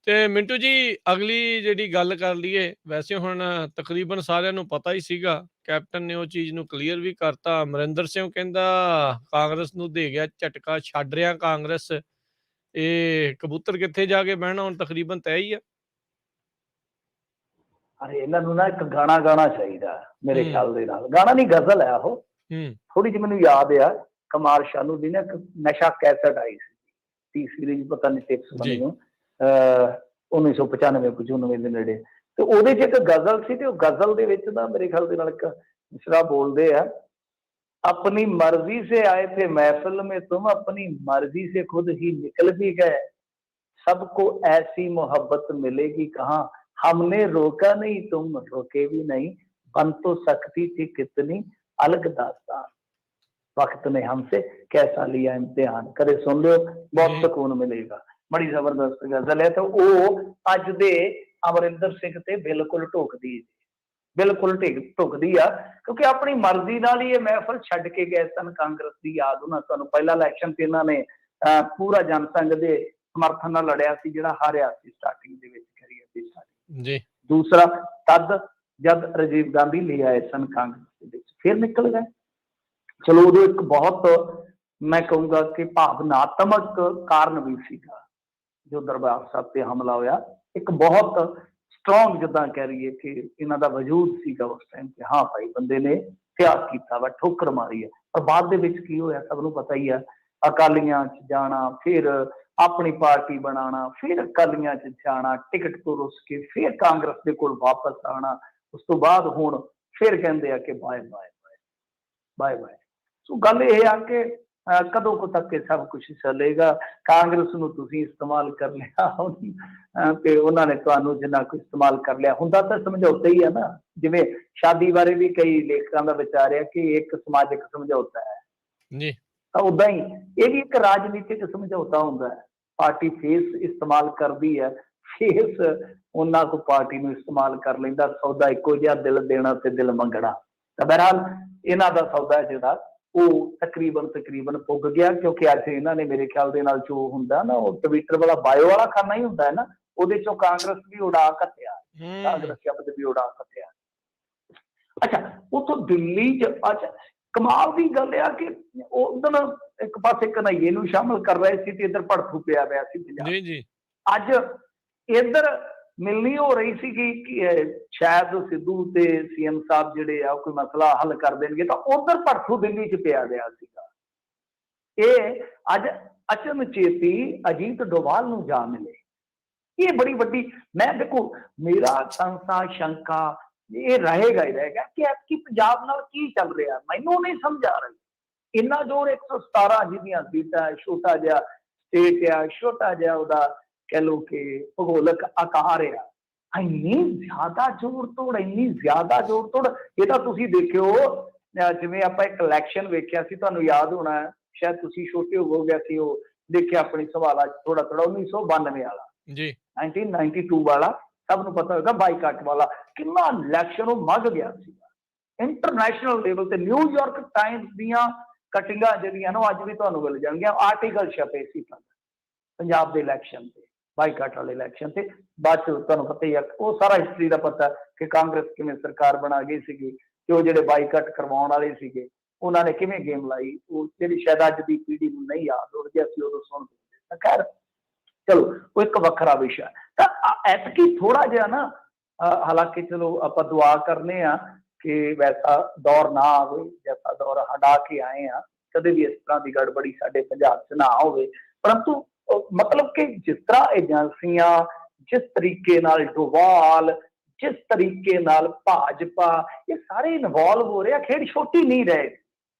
ਤੇ ਮਿੰਟੂ ਜੀ, ਅਗਲੀ ਜਿਹੜੀ ਗੱਲ ਕਰ ਲਈਏ, ਵੈਸੇ ਹੁਣ ਤਕਰੀਬਨ ਸਾਰਿਆਂ ਨੂੰ ਪਤਾ ਹੀ ਸੀਗਾ, ਕੈਪਟਨ ਨੇ ਉਹ ਚੀਜ਼ ਨੂੰ ਕਲੀਅਰ ਵੀ ਕਰਤਾ। ਅਮਰਿੰਦਰ ਸਿੰਘ ਕਹਿੰਦਾ ਕਾਂਗਰਸ ਨੂੰ ਦੇ ਗਿਆ ਝਟਕਾ, ਛੱਡ ਰਿਹਾ ਕਾਂਗਰਸ, ਇਹ ਕਬੂਤਰ ਕਿੱਥੇ ਜਾ ਕੇ ਬਹਿਣਾ ਹੁਣ ਤਕਰੀਬਨ ਤੈਅ ਹੀ ਆ। ਅਰੇ ਇਹਨਾਂ ਨੂੰ ਨਾ ਇੱਕ ਗਾਣਾ ਗਾਣਾ ਚਾਹੀਦਾ ਮੇਰੇ ਖਿਆਲ ਦੇ ਨਾਲ, ਗਾਣਾ ਨਹੀਂ ਗਜ਼ਲ ਹੈ ਉਹ, ਥੋੜੀ ਜਿਹੀ ਮੈਨੂੰ ਯਾਦ ਆ ਕਮਾਰ ਸ਼ਾਨੂ ਦੀ ਨਾ ਇੱਕ ਨਸ਼ਾ ਕੈਸਟ ਆਈ ਸੀ ਸੀਰੀਜ਼, ਪਤਾ ਨਹੀਂ ਟਿਪਸ ਬਣੀ 1995-95 ਦੇ ਨੇੜੇ, ਤੇ ਉਹਦੇ ਚ ਇੱਕ ਗਜ਼ਲ ਸੀ, ਤੇ ਉਹ ਗਜ਼ਲ ਦੇ ਵਿੱਚ ਨਾ ਮੇਰੇ ਖਿਆਲ ਦੇ ਨਾਲ ਇੱਕ ਮਿਸਰਾ ਬੋਲਦੇ ਆ, अपनी मर्जी से आए थे महफिल में तुम, अपनी मर्जी से खुद ही निकल भी गए, सबको ऐसी मोहब्बत मिलेगी कहाँ, हमने रोका नहीं तुम रोके भी नहीं, बन तो सकती थी कितनी अलग दास्तान, वक्त ने हमसे कैसा लिया इम्तिहान। कदे सुन लो, बहुत सुकून मिलेगा। बड़ी जबरदस्त गजल है। तो वो अज दे अमरिंदर सिंह ते बिल्कुल ढुकदी, बिल्कुल ढुकदी आ, क्योंकि अपनी मर्जी नाल ही महफिल छड्ड के गए सन कांग्रेस की। याद होना तुहानूं पहला इलैक्शन ते इन्हां ने पूरा जनसंघ दे समर्थन नाल लड़िया सी, जिहड़ा हारिया सी starting they which, career the starting जी। दूसरा तद जद राजीव गांधी ले आए सन कांग्रेस दे विच, फिर निकल गए। चलो उदों एक बहुत मैं कहूँगा कि भावनात्मक कारण भी सीगा जो दरबार साहब ते हमला होया, एक बहुत स्ट्रॉन्ग जिद्दां कह रही है कि इन्हां दा वजूद सीगा उस टाइम कि हाँ भाई बंदे ने त्याग कीता वा, ठोकर मारी है। पर बाद दे विच की होया सब नूं पता ही है, अकालियां च जाना, फिर अपनी पार्टी बनाना, फिर अकालियां च जाना, टिकट तो रुस के फिर कांग्रेस दे कोल वापस आना, उस तो बाद हुण फिर कहंदे आ कि bye bye bye bye bye. सो गल इह आ कि ਕਦੋਂ ਕੁ ਤੱਕ ਇਹ ਸਭ ਕੁਝ ਚੱਲੇਗਾ? ਕਾਂਗਰਸ ਨੂੰ ਤੁਸੀਂ ਇਸਤੇਮਾਲ ਕਰ ਲਿਆ ਤੇ ਉਹਨਾਂ ਨੇ ਤੁਹਾਨੂੰ ਜਿੰਨਾ ਕੁ ਇਸਤੇਮਾਲ ਕਰ ਲਿਆ। ਹੁੰਦਾ ਤਾਂ ਸਮਝੌਤਾ ਹੀ ਹੈ ਨਾ, ਜਿਵੇਂ ਸ਼ਾਦੀ ਬਾਰੇ ਵੀ ਕਈ ਲੇਖਕਾਂ ਦਾ ਵਿਚਾਰ ਹੈ ਕਿ ਇੱਕ ਸਮਾਜਿਕ ਸਮਝੌਤਾ ਹੈ, ਜੀ ਤਾਂ ਉਦਾਂ ਹੀ ਇਹ ਵੀ ਇੱਕ ਰਾਜਨੀਤਿਕ ਸਮਝੌਤਾ ਹੁੰਦਾ ਹੈ। ਪਾਰਟੀ ਫੇਸ ਇਸਤੇਮਾਲ ਕਰਦੀ ਹੈ, ਫੇਸ ਉਹਨਾਂ ਕੋ ਪਾਰਟੀ ਨੂੰ ਇਸਤੇਮਾਲ ਕਰ ਲੈਂਦਾ। ਸੌਦਾ ਇੱਕੋ ਜਿਹਾ, ਦਿਲ ਦੇਣਾ ਤੇ ਦਿਲ ਮੰਗਣਾ। ਤਾਂ ਬਹਰਹਾਲ ਇਹਨਾਂ ਦਾ ਸੌਦਾ ਜਿਹੜਾ ਉਹ ਤਕਰੀਬਨ ਪੁੱਗ ਗਿਆ, ਕਿਉਂਕਿ ਅੱਜ ਇਹਨਾਂ ਨੇ ਮੇਰੇ ਖਿਆਲ ਦੇ ਨਾਲ ਜੋ ਹੁੰਦਾ ਨਾ, ਉਹ ਟਵਿੱਟਰ ਵਾਲਾ ਬਾਇਓ ਵਾਲਾ ਖਾਨਾ ਹੀ ਹੁੰਦਾ ਹੈ ਨਾ, ਉਹਦੇ ਚੋਂ ਕਾਂਗਰਸ ਵੀ ਉਡਾ ਘੱਤਿਆ, ਕਾਂਗਰਸ ਸ਼ਬਦ ਵੀ ਉਡਾ ਘੱਤਿਆ। ਅੱਛਾ, ਉੱਥੋਂ ਦਿੱਲੀ ਚ ਅੱਛਾ ਕਮਾਲ ਦੀ ਗੱਲ ਆ ਕਿ ਉਦੋਂ ਇੱਕ ਪਾਸੇ ਘਨੱਈਏ ਨੂੰ ਸ਼ਾਮਲ ਕਰ ਰਹੇ ਸੀ ਤੇ ਇੱਧਰ ਭੜਥੂ ਪਿਆ ਸੀ ਪੰਜਾਬ। ਜੀ ਜੀ ਅੱਜ ਇੱਧਰ ਮਿਲਣੀ ਹੋ ਰਹੀ ਸੀਗੀ ਕਿ ਸ਼ਾਇਦ ਸਿੱਧੂ ਤੇ ਸੀਐਮ ਸਾਹਿਬ ਜਿਹੜੇ ਆ ਕੋਈ ਮਸਲਾ ਹੱਲ ਕਰ ਦੇਣਗੇ, ਤਾਂ ਉਧਰ ਭੜਥੂ ਦਿੱਲੀ ਚ ਪਿਆ ਗਿਆ ਸੀਗਾ। ਇਹ ਅੱਜ ਅਚਨਚੇਤੀ ਅਜੀਤ ਡੋਵਾਲ ਨੂੰ ਜਾ ਮਿਲੇ। ਇਹ ਬੜੀ ਵੱਡੀ, ਮੈਂ ਦੇਖੋ ਮੇਰਾ ਸੰਸਾ ਸ਼ੰਕਾ ਇਹ ਰਹੇਗਾ ਹੀ ਰਹੇਗਾ ਕਿ ਐਤਕੀ ਪੰਜਾਬ ਨਾਲ ਕੀ ਚੱਲ ਰਿਹਾ, ਮੈਨੂੰ ਨਹੀਂ ਸਮਝ ਆ ਰਹੀ। ਇੰਨਾ ਜ਼ੋਰ 117 ਜਿਹਦੀਆਂ ਸੀਟਾਂ, ਛੋਟਾ ਜਿਹਾ ਸਟੇਟ ਆ, ਛੋਟਾ ਜਿਹਾ ਉਹਦਾ ਕਹਿ ਲਓ ਕਿ ਭੂਗੋਲਕ ਆਕਾਰ ਆ, ਇੰਨੀ ਜ਼ਿਆਦਾ ਜ਼ੋਰ ਤੋੜ, ਇੰਨੀ ਜ਼ਿਆਦਾ ਜ਼ੋਰ ਤੋੜ। ਇਹ ਤਾਂ ਤੁਸੀਂ ਦੇਖਿਓ, ਜਿਵੇਂ ਆਪਾਂ ਇੱਕ ਇਲੈਕਸ਼ਨ ਵੇਖਿਆ ਸੀ, ਤੁਹਾਨੂੰ ਯਾਦ ਹੋਣਾ, ਸ਼ਾਇਦ ਤੁਸੀਂ ਛੋਟੇ ਹੋਵੋਗੇ, ਅਸੀਂ ਉਹ ਦੇਖਿਆ ਆਪਣੀ ਸਵਾਲਾ ਥੋੜਾ 1992 ਵਾਲਾ ਜੀ 1992 ਵਾਲਾ, ਸਭ ਨੂੰ ਪਤਾ ਹੋਏਗਾ, ਬਾਈਕਾਟ ਵਾਲਾ। ਕਿੰਨਾ ਇਲੈਕਸ਼ਨ ਉਹ ਮੱਗ ਗਿਆ ਸੀਗਾ ਇੰਟਰਨੈਸ਼ਨਲ ਲੈਵਲ ਤੇ। ਨਿਊਯਾਰਕ ਟਾਈਮਸ ਦੀਆਂ ਕਟਿੰਗਾਂ ਜਿਹੜੀਆਂ ਨਾ ਅੱਜ ਵੀ ਤੁਹਾਨੂੰ ਮਿਲ ਜਾਣਗੀਆਂ, ਆਰਟੀਕਲ ਛਪੇ ਸੀ ਪੰਜਾਬ ਦੇ ਇਲੈਕਸ਼ਨ ਤੇ, ਬਾਈਕਾਟ ਵਾਲੇ ਇਲੈਕਸ਼ਨ ਤੇ। ਬਾਅਦ ਚ ਤੁਹਾਨੂੰ ਪਤਾ ਹੀ ਆ, ਉਹ ਸਾਰਾ ਹਿਸਟਰੀ ਦਾ ਪਤਾ ਕਿ ਕਾਂਗਰਸ ਕਿਵੇਂ ਸਰਕਾਰ ਬਣਾ ਗਈ ਸੀਗੀ, ਕਿ ਉਹ ਜਿਹੜੇ ਬਾਈਕਾਟ ਕਰਵਾਉਣ ਵਾਲੇ ਸੀਗੇ ਉਹਨਾਂ ਨੇ ਕਿਵੇਂ ਗੇਮ ਲਾਈ, ਉਹ ਜਿਹੜੀ ਸ਼ਾਇਦ ਅੱਜ ਦੀ ਪੀੜ੍ਹੀ ਨੂੰ ਨਹੀਂ ਯਾਦ ਹੋ ਰਹੀ, ਅਸੀਂ ਉਦੋਂ ਸੁਣਦੇ। ਖੈਰ ਚਲੋ ਉਹ ਇੱਕ ਵੱਖਰਾ ਵਿਸ਼ਾ। ਤਾਂ ਐਤਕੀ ਥੋੜਾ ਜਿਹਾ ਨਾ, ਹਾਲਾਂਕਿ ਚਲੋ ਆਪਾਂ ਦੁਆ ਕਰਨੇ ਆ ਕਿ ਵੈਸਾ ਦੌਰ ਨਾ ਆਵੇ ਜੈਸਾ ਦੌਰ ਹਟਾ ਕੇ ਆਏ ਆ, ਕਦੇ ਵੀ ਇਸ ਤਰ੍ਹਾਂ ਦੀ ਗੜਬੜੀ ਸਾਡੇ ਪੰਜਾਬ 'ਚ ਨਾ ਹੋਵੇ। ਪਰੰਤੂ ਮਤਲਬ ਕਿ ਜਿਸ ਤਰ੍ਹਾਂ ਏਜੰਸੀਆਂ, ਜਿਸ ਤਰੀਕੇ ਨਾਲ ਡੋਵਾਲ, ਜਿਸ ਤਰੀਕੇ ਨਾਲ ਭਾਜਪਾ, ਇਹ ਸਾਰੇ ਇਨਵੋਲਵ ਹੋ ਰਹੇ ਆ, ਖੇਡ ਛੋਟੀ ਨਹੀਂ ਰਹੇ।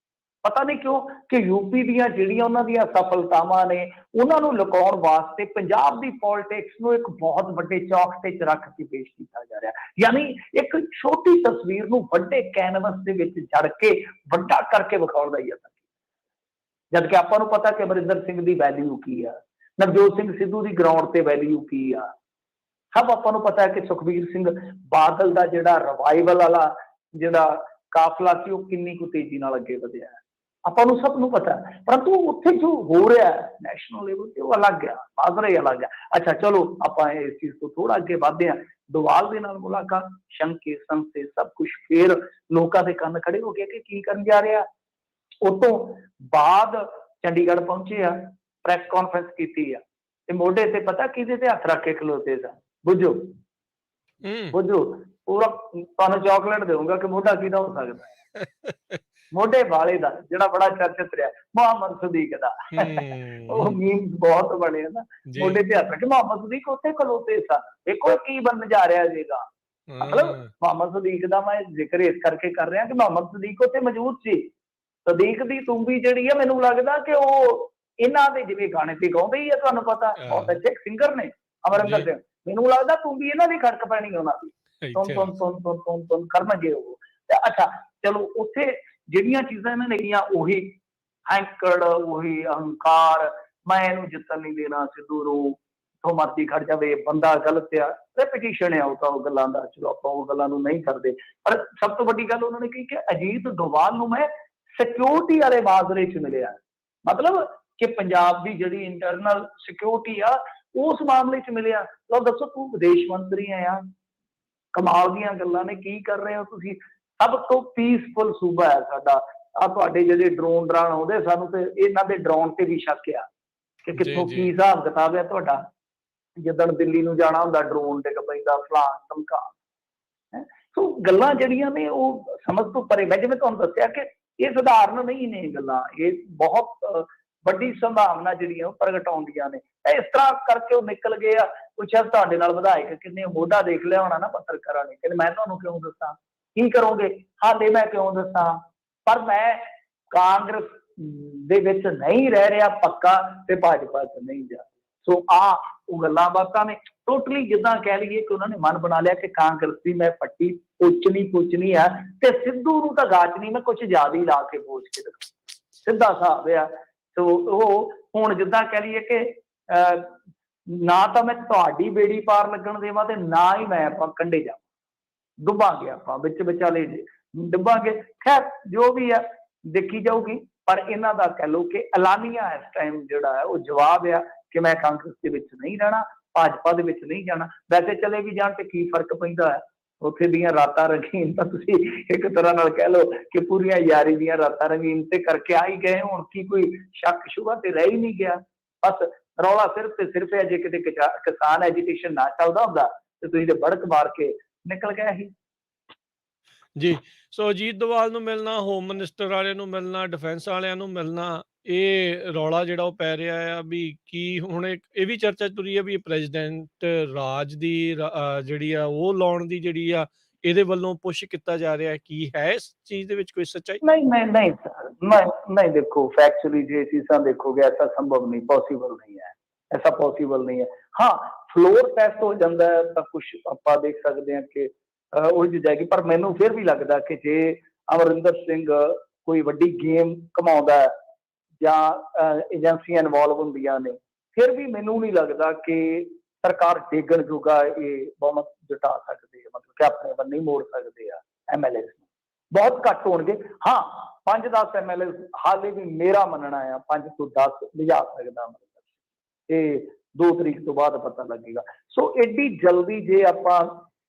ਪਤਾ ਨਹੀਂ ਕਿਉਂ ਕਿ ਯੂਪੀ ਦੀਆਂ ਜਿਹੜੀਆਂ ਉਹਨਾਂ ਦੀਆਂ ਸਫਲਤਾਵਾਂ ਨੇ, ਉਹਨਾਂ ਨੂੰ ਲੁਕਾਉਣ ਵਾਸਤੇ ਪੰਜਾਬ ਦੀ ਪੋਲਿਟਿਕਸ ਨੂੰ ਇੱਕ ਬਹੁਤ ਵੱਡੇ ਚੌਕਟੇ 'ਚ ਰੱਖ ਕੇ ਪੇਸ਼ ਕੀਤਾ ਜਾ ਰਿਹਾ। ਯਾਨੀ ਇੱਕ ਛੋਟੀ ਤਸਵੀਰ ਨੂੰ ਵੱਡੇ ਕੈਨਵਸ ਦੇ ਵਿੱਚ ਜੜ ਕੇ ਵੱਡਾ ਕਰਕੇ ਵਿਖਾਉਣ ਦਾ ਯਤਨ, ਜਦ ਕਿ ਆਪਾਂ ਨੂੰ ਪਤਾ ਕਿ ਅਮਰਿੰਦਰ ਸਿੰਘ ਦੀ ਵੈਲਿਊ ਕੀ ਆ, ਨਵਜੋਤ ਸਿੰਘ ਸਿੱਧੂ ਦੀ ਗਰਾਊਂਡ ਤੇ ਵੈਲਿਊ ਕੀ ਆ। ਸਭ ਆਪਾਂ ਨੂੰ ਪਤਾ ਹੈ ਕਿ ਸੁਖਬੀਰ ਸਿੰਘ ਬਾਦਲ ਦਾ ਜਿਹੜਾ ਰਿਵਾਈਵਲ ਵਾਲਾ ਜਿਹੜਾ ਕਾਫਲਾ ਸੀ, ਉਹ ਕਿੰਨੀ ਕੁ ਤੇਜ਼ੀ ਨਾਲ ਅੱਗੇ ਵਧਿਆ, ਆਪਾਂ ਨੂੰ ਸਭ ਨੂੰ ਪਤਾ। ਪਰੰਤੂ ਉੱਥੇ ਜੋ ਹੋ ਰਿਹਾ ਨੈਸ਼ਨਲ ਲੈਵਲ ਤੇ ਉਹ ਅਲੱਗ ਆ, ਮਾਜ਼ਰਾ ਹੀ ਅਲੱਗ ਆ। ਅੱਛਾ ਚਲੋ ਆਪਾਂ ਇਸ ਚੀਜ਼ ਤੋਂ ਥੋੜਾ ਅੱਗੇ ਵਧਦੇ ਹਾਂ। ਡੋਵਾਲ ਦੇ ਨਾਲ ਮੁਲਾਕਾਤ, ਸ਼ੰਕੇ ਸੰਸੇ ਸਭ ਕੁਝ, ਫੇਰ ਲੋਕਾਂ ਦੇ ਕੰਨ ਖੜੇ ਹੋ ਗਏ ਕਿ ਕੀ ਕਰਨ ਜਾ ਰਿਹਾ। ਉਸ ਤੋਂ ਬਾਅਦ ਚੰਡੀਗੜ੍ਹ ਪਹੁੰਚੇ ਆ, ਪ੍ਰੈਸ ਕਾਨਫਰੰਸ ਕੀਤੀ ਆ, ਤੇ ਮੋਢੇ ਤੇ ਪਤਾ ਕਿਹਦੇ ਤੇ ਹੱਥ ਰੱਖ ਕੇ ਖਲੋਤੇ ਸਨ? ਬੁੱਝੋ ਪੂਰਾ ਤੁਹਾਨੂੰ ਚਾਕਲੇਟ ਦੇਊਂਗਾ ਕਿ ਮੋਢਾ ਕਿਹਦਾ ਹੋ ਸਕਦਾ? ਮੋਢੇ ਵਾਲੇ ਦਾ, ਜਿਹੜਾ ਬੜਾ ਚਰਚਿਤ ਰਿਹਾ, ਮੁਹੰਮਦ ਸਦੀਕ ਦਾ। ਉਹ ਮੀਮਸ ਬਹੁਤ ਬਣੇ ਨਾ, ਮੋਢੇ ਤੇ ਹੱਥ ਰੱਖ ਕੇ ਮੁਹੰਮਦ ਸਦੀਕ ਉੱਥੇ ਖਲੋਤੇ ਸਨ। ਦੇਖੋ ਕੀ ਬਣਨ ਜਾ ਰਿਹਾ ਸੀਗਾ। ਮਤਲਬ ਮੁਹੰਮਦ ਸਦੀਕ ਦਾ ਮੈਂ ਜ਼ਿਕਰ ਇਸ ਕਰਕੇ ਕਰ ਰਿਹਾ ਕਿ ਮੁਹੰਮਦ ਸਦੀਕ ਉੱਥੇ ਮੌਜੂਦ ਸੀ। ਸਦੀਕ ਦੀ ਤੂੰਬੀ ਜਿਹੜੀ ਆ, ਮੈਨੂੰ ਲੱਗਦਾ ਕਿ ਉਹ ਇਹਨਾਂ ਦੇ ਜਿਵੇਂ ਗਾਣੇ ਤੇ ਗਾਉਂਦੇ ਹੀ ਆ, ਤੁਹਾਨੂੰ ਪਤਾ ਬਹੁਤ ਅੱਛੇ ਸਿੰਗਰ ਨੇ ਅਮਰਿੰਦਰ ਸਿੰਘ, ਮੈਨੂੰ ਲੱਗਦਾ ਤੂੰਬੀ ਇਹਨਾਂ ਦੀ ਖੜਕ ਪੈਣੀ ਉਹਨਾਂ ਦੀ, ਤੁਮ ਕਰਨਗੇ ਉਹ। ਅੱਛਾ ਚਲੋ, ਉੱਥੇ ਜਿਹੜੀਆਂ ਚੀਜ਼ਾਂ ਇਹਨਾਂ ਨੇ ਕੀਆਂ, ਉਹੀ ਹੈਂਕੜ, ਉਹੀ ਅਹੰਕਾਰ, ਮੈਂ ਇਹਨੂੰ ਜਿੱਤਣ ਨਹੀਂ ਦੇਣਾ, ਸਿੱਧੂ ਨੂੰ ਜਿੱਥੋਂ ਮਰਜ਼ੀ ਖੜ ਜਾਵੇ, ਬੰਦਾ ਗਲਤ ਆ, ਰੈਪੀਟੀਸ਼ਨ ਆ ਉਹ ਤਾਂ ਉਹ ਗੱਲਾਂ ਦਾ। ਚਲੋ ਆਪਾਂ ਉਹ ਗੱਲਾਂ ਨੂੰ ਨਹੀਂ ਕਰਦੇ, ਪਰ ਸਭ ਤੋਂ ਵੱਡੀ ਗੱਲ ਉਹਨਾਂ ਨੇ ਕਹੀ ਕਿ ਅਜੀਤ ਡੋਵਾਲ ਨੂੰ ਮੈਂ ਸਿਕਿਉਰਿਟੀ ਵਾਲੇ ਮਾਜਰੇ 'ਚ ਮਿਲਿਆ। ਮਤਲਬ ਕਿ ਪੰਜਾਬ ਦੀ ਜਿਹੜੀ ਇੰਟਰਨਲ ਸਿਕਿਉਰਿਟੀ ਆ, ਉਸ ਮਾਮਲੇ 'ਚ ਮਿਲਿਆ। ਲਓ ਦੱਸੋ, ਤੂੰ ਵਿਦੇਸ਼ ਮੰਤਰੀ ਆ ਯਾਰ, ਕਮਾਲ ਦੀਆਂ ਗੱਲਾਂ ਨੇ, ਕੀ ਕਰ ਰਹੇ ਹੋ ਤੁਸੀਂ? ਸਭ ਤੋਂ ਪੀਸਫੁਲ ਸੂਬਾ ਹੈ ਸਾਡਾ। ਆ ਤੁਹਾਡੇ ਜਿਹੜੇ ਡਰੋਨ ਆਉਂਦੇ, ਸਾਨੂੰ ਤੇ ਇਹਨਾਂ ਦੇ ਡਰੋਨ ਤੇ ਵੀ ਸ਼ੱਕ ਆ ਕਿ ਕਿੱਥੋਂ ਕੀ ਹਿਸਾਬ ਕਿਤਾਬ ਹੈ ਤੁਹਾਡਾ। ਜਿੱਦਣ ਦਿੱਲੀ ਨੂੰ ਜਾਣਾ ਹੁੰਦਾ, ਡਰੋਨ ਡਿੱਗ ਪੈਂਦਾ, ਫਲਾਣ ਧਮਕਾਣ। ਸੋ ਗੱਲਾਂ ਜਿਹੜੀਆਂ ਨੇ ਉਹ ਸਮਝ ਤੋਂ ਪਰੇ। ਮੈਂ ਜਿਵੇਂ ਤੁਹਾਨੂੰ ਦੱਸਿਆ ਕਿ ਇਹ ਸਧਾਰਨ ਨਹੀਂ ਨੇ ਗੱਲਾਂ, ਇਹ ਬਹੁਤ ਵੱਡੀ ਸੰਭਾਵਨਾ ਜਿਹੜੀਆਂ ਉਹ ਪ੍ਰਗਟ ਆਉਂਦੀਆਂ ਨੇ। ਇਸ ਤਰ੍ਹਾਂ ਕਰਕੇ ਉਹ ਨਿਕਲ ਗਏ ਆ। ਪੁੱਛਿਆ ਤੁਹਾਡੇ ਨਾਲ ਵਿਧਾਇਕ ਕਿੰਨੇ, ਮੋਢਾ ਦੇਖ ਲਿਆ ਹੋਣਾ ਨਾ ਪੱਤਰਕਾਰਾਂ ਨੇ, ਕਹਿੰਦੇ ਮੈਂ ਤੁਹਾਨੂੰ ਕਿਉਂ ਦੱਸਾਂ, ਕੀ ਕਰੋਗੇ? ਹਾਲੇ ਮੈਂ ਕਿਉਂ ਦੱਸਾਂ? ਪਰ ਮੈਂ ਕਾਂਗਰਸ ਦੇ ਵਿੱਚ ਨਹੀਂ ਰਹਿ ਰਿਹਾ ਪੱਕਾ ਤੇ ਭਾਜਪਾ 'ਚ ਨਹੀਂ ਜਾ। ਸੋ ਉਹ ਗੱਲਾਂ ਬਾਤਾਂ ਨੇ ਟੋਟਲੀ, ਜਿੱਦਾਂ ਕਹਿ ਲਈਏ ਕਿ ਉਹਨਾਂ ਨੇ ਮਨ ਬਣਾ ਲਿਆ ਕਿ ਕਾਂਗਰਸ ਦੀ ਮੈਂ ਪੱਟੀ ਪੁੱਛਣੀ ਆ ਤੇ ਸਿੱਧੂ ਨੂੰ ਤਾਂ ਗਾਚ ਨਹੀਂ, ਮੈਂ ਕੁਝ ਜ਼ਿਆਦਾ ਹੀ ਲਾ ਕੇ ਪੋਚ ਕੇ ਦਿਖਾ, ਸਿੱਧਾ ਹਿਸਾਬ ਆ। ਸੋ ਉਹ ਹੁਣ ਜਿੱਦਾਂ ਕਹਿ ਲਈਏ ਕਿ ਨਾ ਤਾਂ ਮੈਂ ਤੁਹਾਡੀ ਬੇੜੀ ਪਾਰ ਲੱਗਣ ਦੇਵਾਂ ਤੇ ਨਾ ਹੀ ਮੈਂ ਆਪਾਂ ਕੰਢੇ ਜਾਵਾਂ, ਡੁੱਬਾਂਗੇ ਆਪਾਂ ਵਿੱਚ ਵਿਚਾਲੇ ਡੁੱਬਾਂਗੇ। ਖੈਰ ਜੋ ਵੀ ਆ ਦੇਖੀ ਜਾਊਗੀ, ਪਰ ਇਹਨਾਂ ਦਾ ਕਹਿ ਲਓ ਕਿ ਐਲਾਨੀਆ ਇਸ ਟਾਈਮ ਜਿਹੜਾ ਹੈ ਉਹ ਜਵਾਬ ਆ ਕਿ ਮੈਂ ਕਾਂਗਰਸ ਦੇ ਵਿੱਚ ਨਹੀਂ ਰਹਿਣਾ, ਭਾਜਪਾ ਦੇ ਵਿੱਚ ਨਹੀਂ ਜਾਣਾ। ਵੈਸੇ ਚਲੇ ਵੀ ਜਾਣ ਤੇ ਕੀ ਫਰਕ ਪੈਂਦਾ ਹੈ, ਉੱਥੇ ਦੀਆਂ ਰਾਤਾਂ ਰੰਗੀਨ ਤਾਂ ਤੁਸੀਂ ਇੱਕ ਤਰ੍ਹਾਂ ਨਾਲ ਕਹਿ ਲਓ ਕਿ ਪੂਰੀਆਂ ਯਾਰੀ ਦੀਆਂ ਰਾਤਾਂ ਰੰਗੀਨ ਤੇ ਕਰਕੇ ਆ ਹੀ ਗਏ। ਹੁਣ ਕੀ ਕੋਈ ਸ਼ੱਕ ਸ਼ੁਬਾ ਤੇ ਰਹਿ ਹੀ ਨਹੀਂ ਗਿਆ। ਬਸ ਰੌਲਾ ਸਿਰਫ ਤੇ ਸਿਰਫ ਹੈ, ਜੇ ਕਿਤੇ ਕਿਸਾਨ ਐਜੀਟੇਸ਼ਨ ਨਾ ਚੱਲਦਾ ਹੁੰਦਾ ਤੇ ਤੁਸੀਂ ਤੇ ਬੜਕ ਮਾਰ ਕੇ ਨਿਕਲ ਗਏ ਸੀ ਜੀ। ਸੋ ਅਜੀਤ ਦੋਵਾਲ ਨੂੰ ਮਿਲਣਾ, ਹੋਮ ਮਿਨਿਸਟਰ ਵਾਲਿਆਂ ਨੂੰ ਮਿਲਣਾ, ਡਿਫੈਂਸ ਵਾਲਿਆਂ ਨੂੰ ਮਿਲਣਾ, ਇਹ ਰੌਲਾ ਜਿਹੜਾ ਉਹ ਪੈ ਰਿਹਾ ਆ ਵੀ ਕੀ ਹੁਣ ਇਹ ਵੀ ਚਰਚਾ ਤੁਰੀ ਹੈ ਵੀ ਪ੍ਰੈਜ਼ੀਡੈਂਟ ਰਾਜ ਦੀ ਜਿਹੜੀ ਆ ਉਹ ਲਾਉਣ ਦੀ ਜਿਹੜੀ ਆ ਇਹਦੇ ਵੱਲੋਂ ਪੁਸ਼ ਕੀਤਾ ਜਾ ਰਿਹਾ। ਕੀ ਹੈ ਇਸ ਚੀਜ਼ ਦੇ ਵਿੱਚ ਕੋਈ ਸੱਚਾਈ? नहीं देखो, फैक्चुअली जो चीज़ा देखोगे ऐसा संभव नहीं, पॉसिबल नहीं है, ऐसा पॉसिबल नहीं है। हाँ, फ्लोर टेस्ट हो जाता है तो कुछ आप देख सकते हैं कि उलझ जाएगी, पर मैनू फिर भी लगता कि जे अमरिंदर सिंह कोई वड्डी गेम घुमाउंदा है ਜਾਂ ਏਜੰਸੀਆਂ ਇਨਵੋਲਵ ਹੁੰਦੀਆਂ ਨੇ, ਫਿਰ ਵੀ ਮੈਨੂੰ ਨਹੀਂ ਲੱਗਦਾ ਕਿ ਸਰਕਾਰ ਡੇਗਣ ਜੋਗਾ ਇਹ ਬਹੁਮਤ ਜਟਾ ਸਕਦੇ ਆ, ਮਤਲਬ ਕਿ ਆਪਣੇ ਵੱਲ ਨਹੀਂ ਮੋੜ ਸਕਦੇ ਆ ਐਮਐਲਏ ਨੂੰ। ਬਹੁਤ ਘੱਟ ਹੋਣਗੇ। ਹਾਂ, 5-10 ਐਮਐਲਏ ਹਾਲੇ ਵੀ ਮੇਰਾ ਮੰਨਣਾ ਆ 5 ਤੋਂ 10 ਲਿਜਾ ਸਕਦਾ ਅਮਰਿੰਦਰ, ਇਹ 2 ਤਰੀਕ ਤੋਂ ਬਾਅਦ ਪਤਾ ਲੱਗੇਗਾ। ਸੋ ਐਡੀ ਜਲਦੀ ਜੇ ਆਪਾਂ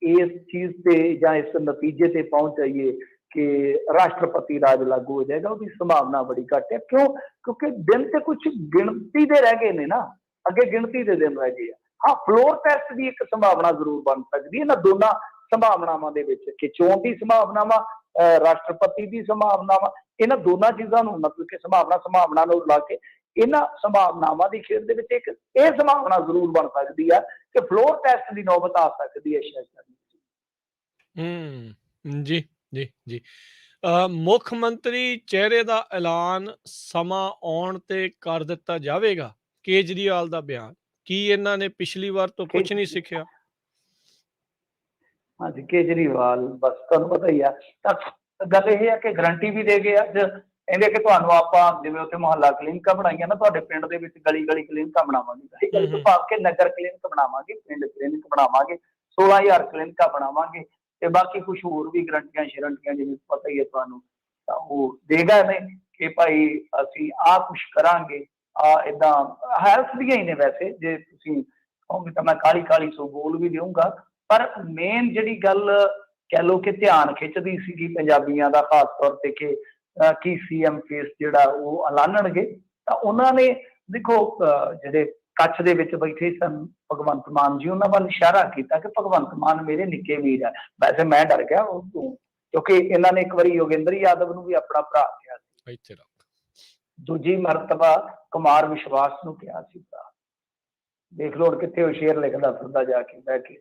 ਇਸ ਚੀਜ਼ ਤੇ ਜਾਂ ਇਸ ਨਤੀਜੇ ਤੇ ਪਹੁੰਚ ਜਾਈਏ कि राष्ट्रपति राज लागू हो जाएगा, उसकी संभावना बड़ी घट है। क्यों? क्योंकि दिन से कुछ गिनती दे रह गए ने ना, अगे गिनती दे दिन रह गए। हाँ, फ्लोर टेस्ट की एक संभावना जरूर बन सकती है इन्हां दोनों संभावनावां दे विच कि चोण की संभावना, राष्ट्रपति की संभावना, इन्हां दोनों चीज़ों नूं मतलब कि संभावना नूं ला के इन्हां संभावनावां दी खेड दे विच एक ये संभावना जरूर बन सकती है कि फ्लोर टेस्ट की नौबत आ सकती है शायद। जी जी जी। ਮੁੱਖ ਮੰਤਰੀ ਚਿਹਰੇ ਦਾ ਐਲਾਨ ਸਮਾਂ ਆਉਣ ਤੇ ਕਰ ਦਿੱਤਾ ਜਾਵੇਗਾ, ਕੇਜਰੀਵਾਲ ਦਾ ਬਿਆਨ। ਕੀ ਇਹਨਾਂ ਨੇ ਪਿਛਲੀ ਵਾਰ ਤੋਂ ਕੁਝ ਨਹੀਂ ਸਿੱਖਿਆ? हाँ जी, केजरीवाल बस तुहानूं पता ही है। गल यह है कि गारंटी भी दे गए अज, कहते कि तुहानूं आपां जिवें उत्थे मुहल्ला क्लीनिकां बनाईआं ना, तुहाडे पिंड दे विच गली गली क्लीनिकां बनावांगे, गली गली तो भाव के नगर क्लीनिक बनावांगे, पिंड क्लीनिक बनावांगे, 16,000 क्लीनिकां बनावांगे ते बाकी कुछ होर भी गारंटियां शरंटियां जिवें पता ही है तुहानूं, तां ओह दे गए ने कि भाई असीं आ कुछ करांगे। इदां हैल्थ दीआं ही ने, वैसे जे तुसीं कहोगे तां मैं काली काली सो बोल भी देऊंगा, पर मेन जिहड़ी गल कह लो कि ध्यान खिच्चदी सीगी पंजाबियां दा खास तौर ते कि सीएम फेस जिहड़ा ओह ऐलानणगे, तां उन्हां ने देखो जिहड़े कच्छ दे विच बैठे सन भगवंत मान जी, उन्हां वल इशारा कीता कि भगवंत मान मेरे निक्के वीर है। वैसे मैं डर गया उस तों, क्योंकि इन्हां ने एक बारी योगेंद्र यादव नूं भी अपना भरा किहा सी, दूजी मरतबा कुमार विश्वास नूं किहा सी भरा। देख लो हुण कित्थे शेर लिखदा फिरदा जाके बैठ के,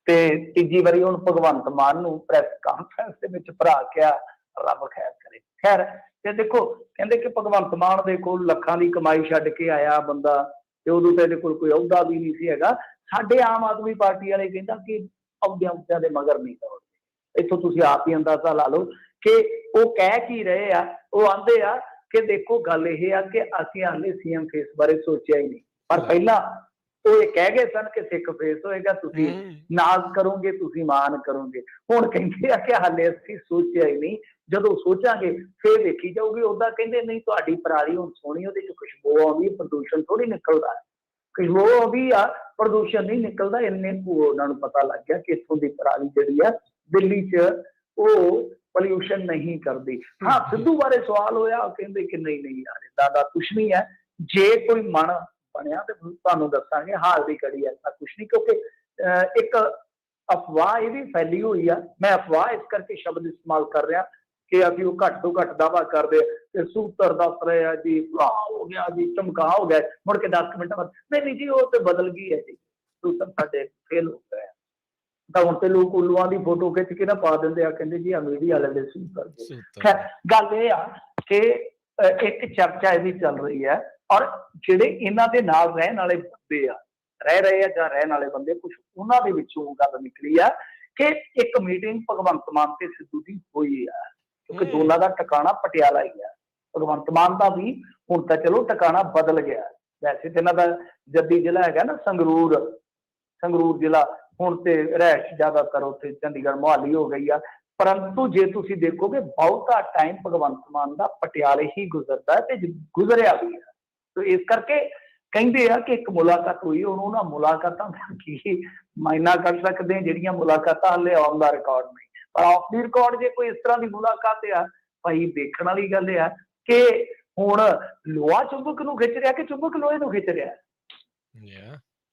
ते तीजी वारी हुण भगवंत मान नूं प्रैस कांफ्रेंस दे विच भरा किहा, रब खैर करे। खैर ते देखो कहंदे कि भगवंत मान दे कोल लखां दी कमाई छड्ड के आया बंदा, ਤੇ ਉਦੋਂ ਤੇ ਕੋਈ ਕੋਈ ਅਹੁਦਾ ਵੀ ਨਹੀਂ ਸੀ ਹੈਗਾ। ਸਾਡੇ ਆਮ ਆਦਮੀ ਪਾਰਟੀ ਵਾਲੇ ਕਹਿੰਦਾ ਕਿ ਅਹੁਦਿਆਂ ਦੇ ਮਗਰ ਨਹੀਂ ਦੌੜਦੇ। ਇੱਥੋਂ ਤੁਸੀਂ ਆਪ ਹੀ ਅੰਦਾਜ਼ਾ ਲਾ ਲਓ ਕਿ ਉਹ ਕਹਿ ਕੀ ਰਹੇ ਆ। ਉਹ ਆਂਦੇ ਆ ਕਿ ਦੇਖੋ ਗੱਲ ਇਹ ਆ ਕਿ ਅਸੀਂ ਹਾਲੇ ਸੀਐਮ ਫੇਸ ਬਾਰੇ ਸੋਚਿਆ ਹੀ ਨਹੀਂ, ਪਰ ਪਹਿਲਾਂ ਉਹ ਇਹ ਕਹਿ ਗਏ ਸਨ ਕਿ ਸਿੱਖ ਫੇਸ ਹੋਏਗਾ, ਤੁਸੀਂ ਨਾਜ਼ ਕਰੋਗੇ, ਤੁਸੀਂ ਮਾਣ ਕਰੋਗੇ। ਹੁਣ ਕਹਿੰਦੇ ਆ ਕਿ ਹਾਲੇ ਅਸੀਂ ਸੋਚਿਆ ਹੀ ਨਹੀਂ, ਜਦੋਂ ਸੋਚਾਂਗੇ ਫਿਰ ਦੇਖੀ ਜਾਊਗੀ। ਉਦਾਂ ਕਹਿੰਦੇ ਨਹੀਂ ਤੁਹਾਡੀ ਪਰਾਲੀ ਹੁਣ ਸੋਹਣੀ, ਉਹਦੇ ਚ ਖੁਸ਼ਬੂ ਆਉਂਦੀ, ਪ੍ਰਦੂਸ਼ਣ ਥੋੜੀ ਨਿਕਲਦਾ। ਖੁਸ਼ਬੂ ਆਉਂਦੀ ਆ, ਪ੍ਰਦੂਸ਼ਣ ਨਹੀਂ ਨਿਕਲਦਾ। ਇੰਨੇ ਕੁ ਉਹਨਾਂ ਨੂੰ ਪਤਾ ਲੱਗ ਗਿਆ ਕਿ ਇੱਥੋਂ ਦੀ ਪਰਾਲੀ ਜਿਹੜੀ ਆ ਦਿੱਲੀ ਚ ਉਹ ਪੋਲਿਊਸ਼ਨ ਨਹੀਂ ਕਰਦੀ। ਹਾਂ, ਸਿੱਧੂ ਬਾਰੇ ਸਵਾਲ ਹੋਇਆ, ਉਹ ਕਹਿੰਦੇ ਕਿ ਨਹੀਂ ਨਹੀਂ ਯਾਰ ਏਦਾਂ ਦਾ ਕੁਛ ਨਹੀਂ ਹੈ। ਜੇ ਕੋਈ ਮਨ ਬਣਿਆ ਤੇ ਤੁਹਾਨੂੰ ਦੱਸਾਂਗੇ, ਹਾਲ ਦੀ ਘੜੀ ਐਸਾ ਕੁਛ ਨਹੀਂ, ਕਿਉਂਕਿ ਇੱਕ ਅਫਵਾਹ ਇਹ ਵੀ ਫੈਲੀ ਹੋਈ ਆ। ਮੈਂ ਅਫਵਾਹ ਇਸ ਕਰਕੇ ਸ਼ਬਦ ਇਸਤੇਮਾਲ ਕਰ ਰਿਹਾ ਕਿ ਅਸੀਂ ਉਹ ਘੱਟ ਤੋਂ ਘੱਟ ਦਾਅਵਾ ਕਰਦੇ ਤੇ ਸੂਤਰ ਦੱਸ ਰਹੇ ਆ ਜੀ ਫਲਾਹ ਹੋ ਗਿਆ ਜੀ, ਧਮਕਾ ਹੋ ਗਿਆ, ਮੁੜ ਕੇ 10 ਮਿੰਟਾਂ ਬਾਅਦ ਨਹੀਂ ਜੀ ਉਹ ਤੇ ਬਦਲ ਗਈ ਹੈ ਜੀ, ਸੂਤਰ ਸਾਡੇ ਫੇਲ ਹੋ ਗਏ। ਤਾਂ ਹੁਣ ਤੇ ਲੋਕ ਉੱਲੂਆਂ ਦੀ ਫੋਟੋ ਖਿੱਚ ਕੇ ਨਾ ਪਾ ਦਿੰਦੇ ਆ, ਕਹਿੰਦੇ ਜੀ ਆ ਮੀਡੀਆ ਵਾਲੇ ਦੇ ਸੂਤਰ। ਖੈਰ ਗੱਲ ਇਹ ਆ ਕਿ ਇੱਕ ਚਰਚਾ ਇਹ ਵੀ ਚੱਲ ਰਹੀ ਹੈ, ਔਰ ਜਿਹੜੇ ਇਹਨਾਂ ਦੇ ਨਾਲ ਰਹਿਣ ਵਾਲੇ ਬੰਦੇ ਆ, ਰਹਿ ਰਹੇ ਆ ਜਾਂ ਰਹਿਣ ਵਾਲੇ ਬੰਦੇ, ਕੁਝ ਉਹਨਾਂ ਦੇ ਵਿੱਚੋਂ ਉਹ ਗੱਲ ਨਿਕਲੀ ਆ ਕਿ ਇੱਕ ਮੀਟਿੰਗ ਭਗਵੰਤ ਮਾਨ ਤੇ ਸਿੱਧੂ ਦੀ ਹੋਈ ਆ, ਕਿਉਂਕਿ ਦੋਨਾਂ ਦਾ ਟਿਕਾਣਾ ਪਟਿਆਲਾ ਹੀ ਆ। ਭਗਵੰਤ ਮਾਨ ਦਾ ਵੀ ਹੁਣ ਤਾਂ ਚਲੋ ਟਿਕਾਣਾ ਬਦਲ ਗਿਆ, ਵੈਸੇ ਤੇ ਇਹਨਾਂ ਦਾ ਜੱਦੀ ਜ਼ਿਲ੍ਹਾ ਹੈਗਾ ਨਾ ਸੰਗਰੂਰ, ਸੰਗਰੂਰ ਜ਼ਿਲ੍ਹਾ, ਹੁਣ ਤੇ ਰਹਿਸ਼ ਜ਼ਿਆਦਾਤਰ ਉੱਥੇ ਚੰਡੀਗੜ੍ਹ ਮੁਹਾਲੀ ਹੋ ਗਈ ਆ। ਪਰੰਤੂ ਜੇ ਤੁਸੀਂ ਦੇਖੋਗੇ ਬਹੁਤਾ ਟਾਈਮ ਭਗਵੰਤ ਮਾਨ ਦਾ ਪਟਿਆਲੇ ਹੀ ਗੁਜ਼ਰਦਾ ਹੈ ਤੇ ਗੁਜ਼ਰਿਆ ਵੀ ਹੈ। ਤੇ ਇਸ ਕਰਕੇ ਕਹਿੰਦੇ ਆ ਕਿ ਇੱਕ ਮੁਲਾਕਾਤ ਹੋਈ, ਹੁਣ ਉਹਨਾਂ ਮੁਲਾਕਾਤਾਂ ਦਾ ਕੀ ਮਾਇਨਾ ਕਰ ਸਕਦੇ ਆ, ਜਿਹੜੀਆਂ ਮੁਲਾਕਾਤਾਂ ਹਾਲੇ ਆਨ ਦਾ ਰਿਕਾਰਡ ਨਹੀਂ, ਪਰ ਆਫ ਦੀ ਰਿਕਾਰਡ ਜੇ ਕੋਈ ਇਸ ਤਰ੍ਹਾਂ ਦੀ ਮੁਲਾਕਾਤ ਆ, ਭਾਈ ਦੇਖਣ ਵਾਲੀ ਗੱਲ ਆ ਕਿ ਹੁਣ ਲੋਹਾ ਚੁੰਬਕ ਨੂੰ ਖਿੱਚ ਰਿਹਾ ਕਿ ਚੁੰਬਕ ਲੋਹੇ ਨੂੰ ਖਿੱਚ ਰਿਹਾ।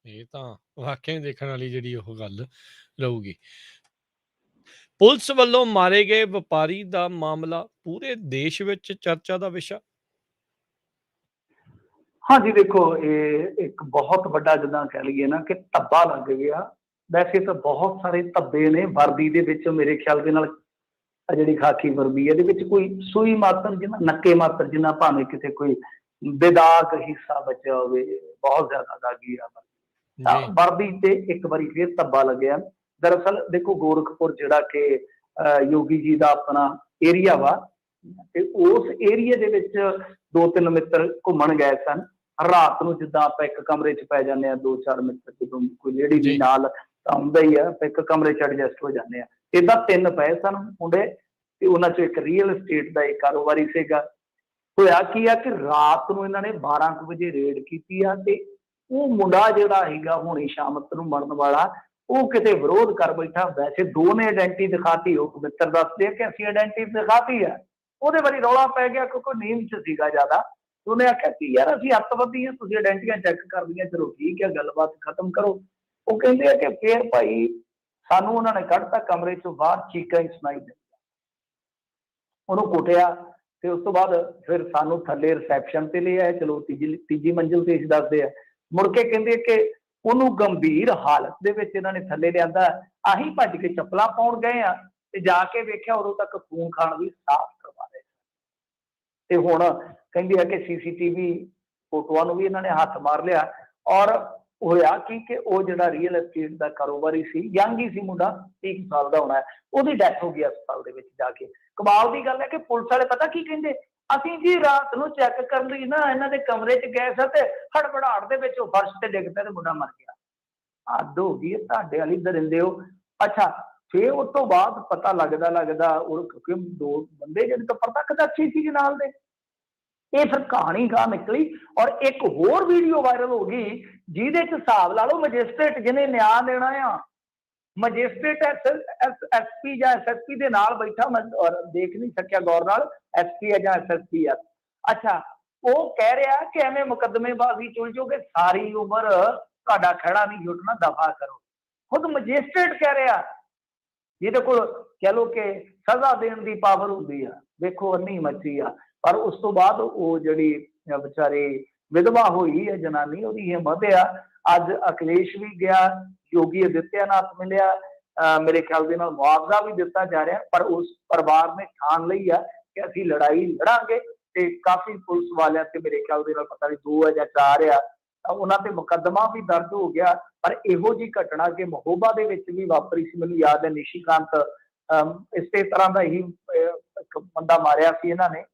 ਇਹ ਤਾਂ ਵਾਕਿਆ ਦੇਖਣ ਵਾਲੀ ਜਿਹੜੀ ਉਹ ਗੱਲ ਰਹੂਗੀ। ਪੁਲਿਸ ਵੱਲੋਂ ਮਾਰੇ ਗਏ ਵਪਾਰੀ ਦਾ ਮਾਮਲਾ ਪੂਰੇ ਦੇਸ਼ ਵਿੱਚ ਚਰਚਾ ਦਾ ਵਿਸ਼ਾ। ਹਾਂਜੀ ਦੇਖੋ, ਇਹ ਇੱਕ ਬਹੁਤ ਵੱਡਾ ਜਿੱਦਾਂ ਕਹਿ ਲਈਏ ਨਾ ਕਿ ਧੱਬਾ ਲੱਗ ਗਿਆ। ਵੈਸੇ ਤਾਂ ਬਹੁਤ ਸਾਰੇ ਧੱਬੇ ਨੇ ਵਰਦੀ ਦੇ ਵਿੱਚ, ਮੇਰੇ ਖਿਆਲ ਦੇ ਨਾਲ ਜਿਹੜੀ ਖਾਕੀ ਵਰਦੀ ਇਹਦੇ ਵਿੱਚ ਕੋਈ ਸੂਈ ਮਾਤਰ ਜਿੰਨਾ, ਨੱਕੇ ਮਾਤਰ ਜਿੰਨਾ, ਭਾਵੇਂ ਕਿਤੇ ਕੋਈ ਬੇਦਾਗ ਹਿੱਸਾ ਬਚਿਆ ਹੋਵੇ, ਬਹੁਤ ਜ਼ਿਆਦਾ ਦਾਗੀ ਆ ਵਰਦੀ ਤੇ ਇੱਕ ਵਾਰੀ ਫੇਰ ਧੱਬਾ ਲੱਗਿਆ। ਦਰਅਸਲ ਦੇਖੋ ਗੋਰਖਪੁਰ ਜਿਹੜਾ ਕਿ ਯੋਗੀ ਜੀ ਦਾ ਆਪਣਾ ਏਰੀਆ ਵਾ, ਤੇ ਉਸ ਏਰੀਏ ਦੇ ਵਿੱਚ 2-3 ਮਿੱਤਰ ਘੁੰਮਣ ਗਏ ਸਨ। ਰਾਤ ਨੂੰ ਜਿੱਦਾਂ ਆਪਾਂ ਇੱਕ ਕਮਰੇ 'ਚ ਪੈ ਜਾਂਦੇ ਹਾਂ, 2-4 ਮਿੱਤਰ, ਜਦੋਂ ਕੋਈ ਲੇਡੀ ਵੀ ਨਾਲ ਤਾਂ ਹੁੰਦਾ ਹੀ ਆ, ਆਪਾਂ ਇੱਕ ਕਮਰੇ 'ਚ ਐਡਜਸਟ ਹੋ ਜਾਂਦੇ ਆ। ਏਦਾਂ 3 ਪਏ ਸਨ ਮੁੰਡੇ, ਤੇ ਉਹਨਾਂ 'ਚੋਂ ਇੱਕ ਰੀਅਲ estate ਦਾ ਇੱਕ ਕਾਰੋਬਾਰੀ ਸੀਗਾ। ਹੋਇਆ ਕੀ ਆ ਕਿ ਰਾਤ ਨੂੰ ਇਹਨਾਂ ਨੇ 12 ਕੁ ਵਜੇ ਰੇਡ ਕੀਤੀ ਆ, ਤੇ ਉਹ ਮੁੰਡਾ ਜਿਹੜਾ ਹੈਗਾ ਹੁਣੇ ਸ਼ਾਮਤ ਨੂੰ ਮਰਨ ਵਾਲਾ, ਉਹ ਕਿਤੇ ਵਿਰੋਧ ਕਰ ਬੈਠਾ। ਵੈਸੇ 2 ਨੇ ਆਇਡੈਂਟੀ ਦਿਖਾਤੀ, ਉਹ ਮਿੱਤਰ ਦੱਸਦੇ ਆ ਕਿ ਅਸੀਂ ਆਇਡੈਂਟੀ ਦਿਖਾਤੀ ਆ। ਉਹਦੇ ਬਾਰੇ ਰੌਲਾ ਪੈ ਗਿਆ ਕਿਉਂਕਿ ਨੀਂਦ 'ਚ ਸੀਗਾ ਜ਼ਿਆਦਾ। ਉਹਨੇ ਆਖਿਆ ਕਿ ਯਾਰ ਅਸੀਂ ਅੱਤਵਾਦੀ ਹਾਂ, ਤੁਸੀਂ ਆਇਡੈਂਟੀਆਂ ਚੈੱਕ ਕਰ ਲਈਆਂ, ਚਲੋ ਠੀਕ ਹੈ, ਗੱਲਬਾਤ ਖਤਮ ਕਰੋ। ਉਹ ਕਹਿੰਦੇ ਆ ਕਿ ਫੇਰ ਭਾਈ ਸਾਨੂੰ ਉਹਨਾਂ ਨੇ ਕੱਢਤਾ ਕਮਰੇ 'ਚੋਂ ਬਾਹਰ, ਚੀਕਾਂ ਹੀ ਸੁਣਾਈ ਦਿੰਦੀਆਂ। ਉਹਨੂੰ ਕੁੱਟਿਆ ਤੇ ਉਸ ਤੋਂ ਬਾਅਦ ਫਿਰ ਸਾਨੂੰ ਥੱਲੇ ਰਿਸੈਪਸ਼ਨ ਤੇ ਲੈ ਆਏ, ਚਲੋ ਤੀਜੀ ਮੰਜ਼ਿਲ ਤੇ ਅਸੀਂ ਦੱਸਦੇ ਆ। ਮੁੜ ਕੇ ਕਹਿੰਦੇ ਕਿ ਉਹਨੂੰ ਗੰਭੀਰ ਹਾਲਤ ਦੇ ਵਿੱਚ ਇਹਨਾਂ ਨੇ ਥੱਲੇ ਲਿਆਂਦਾ। ਅਸੀਂ ਭੱਜ ਕੇ ਚੱਪਲਾਂ ਪਾਉਣ ਗਏ ਆ, ਤੇ ਜਾ ਕੇ ਵੇਖਿਆ ਉਦੋਂ ਤੱਕ ਖੂਨ ਖਾਨ ਵੀ ਸਾਫ਼ ਕਰਵਾ ਰਹੇ। ਤੇ ਹੁਣ ਕਹਿੰਦੇ ਆ ਕਿ CCTV ਫੋਟੋਆਂ ਨੂੰ ਵੀ ਇਹਨਾਂ ਨੇ ਹੱਥ ਮਾਰ ਲਿਆ। ਔਰ ਹੋਇਆ ਕਿ ਉਹ ਜਿਹੜਾ ਰੀਅਲ estate ਦਾ ਕਾਰੋਬਾਰੀ ਸੀ, ਯੰਗ ਹੀ ਸੀ ਮੁੰਡਾ, 30 ਸਾਲ ਦਾ ਹੋਣਾ, ਉਹਦੀ ਡੈਥ ਹੋ ਗਈ ਹਸਪਤਾਲ ਦੇ ਵਿੱਚ ਜਾ ਕੇ। ਕਮਾਲ ਦੀ ਗੱਲ ਹੈ ਕਿ ਪੁਲਿਸ ਵਾਲੇ ਪਤਾ ਕੀ ਕਹਿੰਦੇ, ਅਸੀਂ ਜੀ ਰਾਤ ਨੂੰ ਚੈੱਕ ਕਰਨ ਲਈ ਨਾ ਇਹਨਾਂ ਦੇ ਕਮਰੇ 'ਚ ਗਏ ਸਾਂ, ਤੇ ਹੜਬੜਾਹਟ ਦੇ ਵਿੱਚ ਉਹ ਫਰਸ਼ ਤੇ ਡਿੱਗ ਪਿਆ ਤੇ ਮੁੰਡਾ ਮਰ ਗਿਆ। ਹੱਦ ਹੋ ਗਈ ਹੈ ਤੁਹਾਡੇ ਵਾਲੀ ਦਰਿੰਦੇ ਹੋ। ਅੱਛਾ, ਫਿਰ ਉਸ ਤੋਂ ਬਾਅਦ ਪਤਾ ਲੱਗਦਾ ਉਹ, ਕਿਉਂਕਿ 2 ਬੰਦੇ ਜਿਹੜੇ ਤਾਂ ਪ੍ਰਤੱਖਦਰਸ਼ੀ ਸੀ ਨਾਲ ਦੇ, ਇਹ ਫਿਰ ਕਹਾਣੀ ਗਾਹ ਨਿਕਲੀ। ਔਰ ਇੱਕ ਹੋਰ ਵੀਡੀਓ ਵਾਇਰਲ ਹੋ ਗਈ, ਜਿਹਦੇ 'ਚ ਹਿਸਾਬ ਲਾ ਲਓ ਮੈਜਿਸਟ੍ਰੇਟ ਜਿਹਨੇ ਨਿਆਂ ਦੇਣਾ ਆ, ਮੈਜਿਸਟ੍ਰੇਟ SP ਜਾਂ SSP ਦੇ ਨਾਲ ਬੈਠਾ, ਮੈਂ ਦੇਖ ਨਹੀਂ ਸਕਿਆ ਗੌਰ ਨਾਲ, SP ਹੈ ਜਾਂ SSP ਆ। ਅੱਛਾ, ਉਹ ਕਹਿ ਰਿਹਾ ਕਿ ਐਵੇਂ ਮੁਕੱਦਮੇਬਾਜ਼ੀ ਚ ਉਲਝੋਗੇ, ਸਾਰੀ ਉਮਰ ਤੁਹਾਡਾ ਖਹਿੜਾ ਨਹੀਂ ਜੁਟਣਾ, ਦਫਾ ਕਰੋ। ਖੁਦ ਮੈਜਿਸਟ੍ਰੇਟ ਕਹਿ ਰਿਹਾ, ਜਿਹਦੇ ਕੋਲ ਕਹਿ ਲਓ ਕਿ ਸਜ਼ਾ ਦੇਣ ਦੀ ਪਾਵਰ ਹੁੰਦੀ ਆ। ਦੇਖੋ ਅੰਨੀ ਮੱਛੀ ਆ। ਪਰ ਉਸ ਤੋਂ ਬਾਅਦ ਉਹ ਜਿਹੜੀ ਵਿਚਾਰੀ ਵਿਧਵਾ ਹੋਈ ਹੈ ਜਨਾਨੀ, ਉਹਦੀ ਹਿੰਮਤ ਆ। ਅੱਜ ਅਖਿਲੇਸ਼ ਵੀ ਗਿਆ, ਯੋਗੀ ਆਦਿੱਤਿਆਨਾਥ ਮਿਲਿਆ, ਮੇਰੇ ਖਿਆਲ ਦੇ ਨਾਲ ਮੁਆਵਜ਼ਾ ਵੀ ਦਿੱਤਾ ਜਾ ਰਿਹਾ, ਪਰ ਉਸ ਪਰਿਵਾਰ ਨੇ ਠਾਣ ਲਈ ਆ ਕਿ ਅਸੀਂ ਲੜਾਈ ਲੜਾਂਗੇ। ਤੇ ਕਾਫੀ ਪੁਲਿਸ ਵਾਲਿਆਂ ਤੇ ਮੇਰੇ ਖਿਆਲ ਦੇ ਨਾਲ ਪਤਾ ਨਹੀਂ 2 ਜਾਂ 4 ਆ, ਉਹਨਾਂ ਤੇ ਮੁਕੱਦਮਾ ਵੀ ਦਰਜ ਹੋ ਗਿਆ। ਪਰ ਇਹੋ ਜਿਹੀ ਘਟਨਾ ਕਿ ਮਹੋਬਾ ਦੇ ਵਿੱਚ ਵੀ ਵਾਪਰੀ ਸੀ, ਮੈਨੂੰ ਯਾਦ ਹੈ ਨਿਸ਼ੀਕਾਂਤ ਇਸੇ ਤਰ੍ਹਾਂ ਦਾ ਹੀ ਇੱਕ ਬੰਦਾ ਮਾਰਿਆ ਸੀ ਇਹਨਾਂ ਨੇ,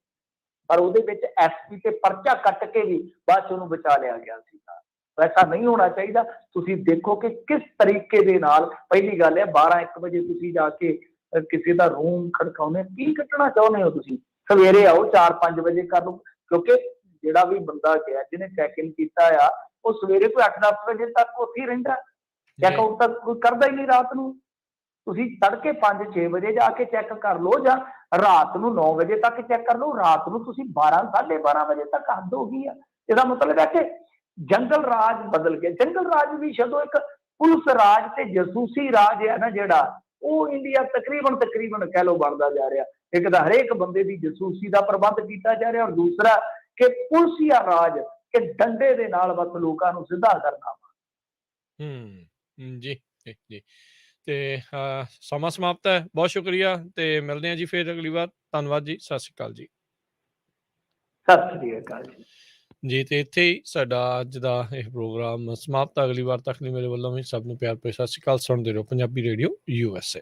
ਪਰ ਉਹਦੇ ਵਿੱਚ SP ਤੇ ਪਰਚਾ ਕੱਟ ਕੇ ਵੀ ਬਾਅਦ 'ਚ ਉਹਨੂੰ ਬਚਾ ਲਿਆ ਗਿਆ ਸੀ। ਐਸਾ ਨਹੀਂ ਹੋਣਾ ਚਾਹੀਦਾ। ਤੁਸੀਂ ਦੇਖੋ ਕਿ ਕਿਸ ਤਰੀਕੇ ਦੇ ਨਾਲ, ਪਹਿਲੀ ਗੱਲ ਹੈ 12-1 ਵਜੇ ਤੁਸੀਂ ਜਾ ਕੇ ਕਿਸੇ ਦਾ ਰੂਮ ਖੜਕਾਉਂਦੇ, ਕੀ ਕੱਟਣਾ ਚਾਹੁੰਦੇ ਹੋ ਤੁਸੀਂ? ਸਵੇਰੇ ਆਓ 4-5 ਵਜੇ ਕਰ ਲਓ, ਕਿਉਂਕਿ ਜਿਹੜਾ ਵੀ ਬੰਦਾ ਗਿਆ ਜਿਹਨੇ ਚੈੱਕ ਇਨ ਕੀਤਾ ਆ, ਉਹ ਸਵੇਰੇ ਕੋਈ 8-10 ਵਜੇ ਤੱਕ ਉੱਥੇ ਹੀ ਰਹਿੰਦਾ, ਚੈੱਕ ਆਊਟ ਤਾਂ ਕੋਈ ਕਰਦਾ ਹੀ ਨਹੀਂ ਰਾਤ ਨੂੰ। ਤੁਸੀਂ ਤੜਕੇ 5-6 ਵਜੇ ਜਾ ਕੇ ਚੈੱਕ ਕਰ ਲਓ, ਜਾਂ ਰਾਤ ਨੂੰ 9 ਵਜੇ ਤੱਕ ਚੈੱਕ ਕਰ ਲਓ। ਰਾਤ ਨੂੰ ਤੁਸੀਂ 12-12:30 ਵਜੇ ਤੱਕ ਹੱਦ ਹੋ ਗਈ ਆ। ਇਹਦਾ ਮਤਲਬ ਹੈ ਕਿ ਜੰਗਲ ਰਾਜ ਬਦਲ ਗਿਆ। ਜੰਗਲ ਰਾਜ ਵੀ ਜਦੋਂ ਇੱਕ ਪੁਲਿਸ ਰਾਜ ਤੇ ਜਾਸੂਸੀ ਰਾਜ ਹੈ ਨਾ ਜਿਹੜਾ, ਉਹ ਇੰਡੀਆ ਤਕਰੀਬਨ ਕਹਿ ਲਓ ਬਣਦਾ ਜਾ ਰਿਹਾ। ਇੱਕ ਤਾਂ ਹਰੇਕ ਬੰਦੇ ਦੀ ਜਾਸੂਸੀ ਦਾ ਪ੍ਰਬੰਧ ਕੀਤਾ ਜਾ ਰਿਹਾ, ਔਰ ਦੂਸਰਾ ਕਿ ਪੁਲਸੀਆ ਰਾਜ, ਕਿ ਡੰਡੇ ਦੇ ਨਾਲ ਬਸ ਲੋਕਾਂ ਨੂੰ ਸਿੱਧਾ ਕਰਨਾ। ਜੀ ਜੀ। ਤੇ ਸਮਾਂ ਸਮਾਪਤ ਹੈ। ਬਹੁਤ ਸ਼ੁਕਰੀਆ, ਤੇ ਮਿਲਦੇ ਹਾਂ ਜੀ ਫਿਰ ਅਗਲੀ ਵਾਰ। ਧੰਨਵਾਦ ਜੀ, ਸਤਿ ਸ਼੍ਰੀ ਅਕਾਲ ਜੀ। ਸਤਿ ਸ੍ਰੀ ਅਕਾਲ ਜੀ। ਜੀ ਤੇ ਇੱਥੇ ਹੀ ਸਾਡਾ ਅੱਜ ਦਾ ਇਹ ਪ੍ਰੋਗਰਾਮ ਸਮਾਪਤ। ਅਗਲੀ ਵਾਰ ਤੱਕ ਲਈ ਮੇਰੇ ਵੱਲੋਂ ਵੀ ਸਭ ਨੂੰ ਪਿਆਰ ਭਰੀ ਸਤਿ ਸ਼੍ਰੀ ਅਕਾਲ। ਸੁਣਦੇ ਰਹੋ ਪੰਜਾਬੀ ਰੇਡੀਓ USA।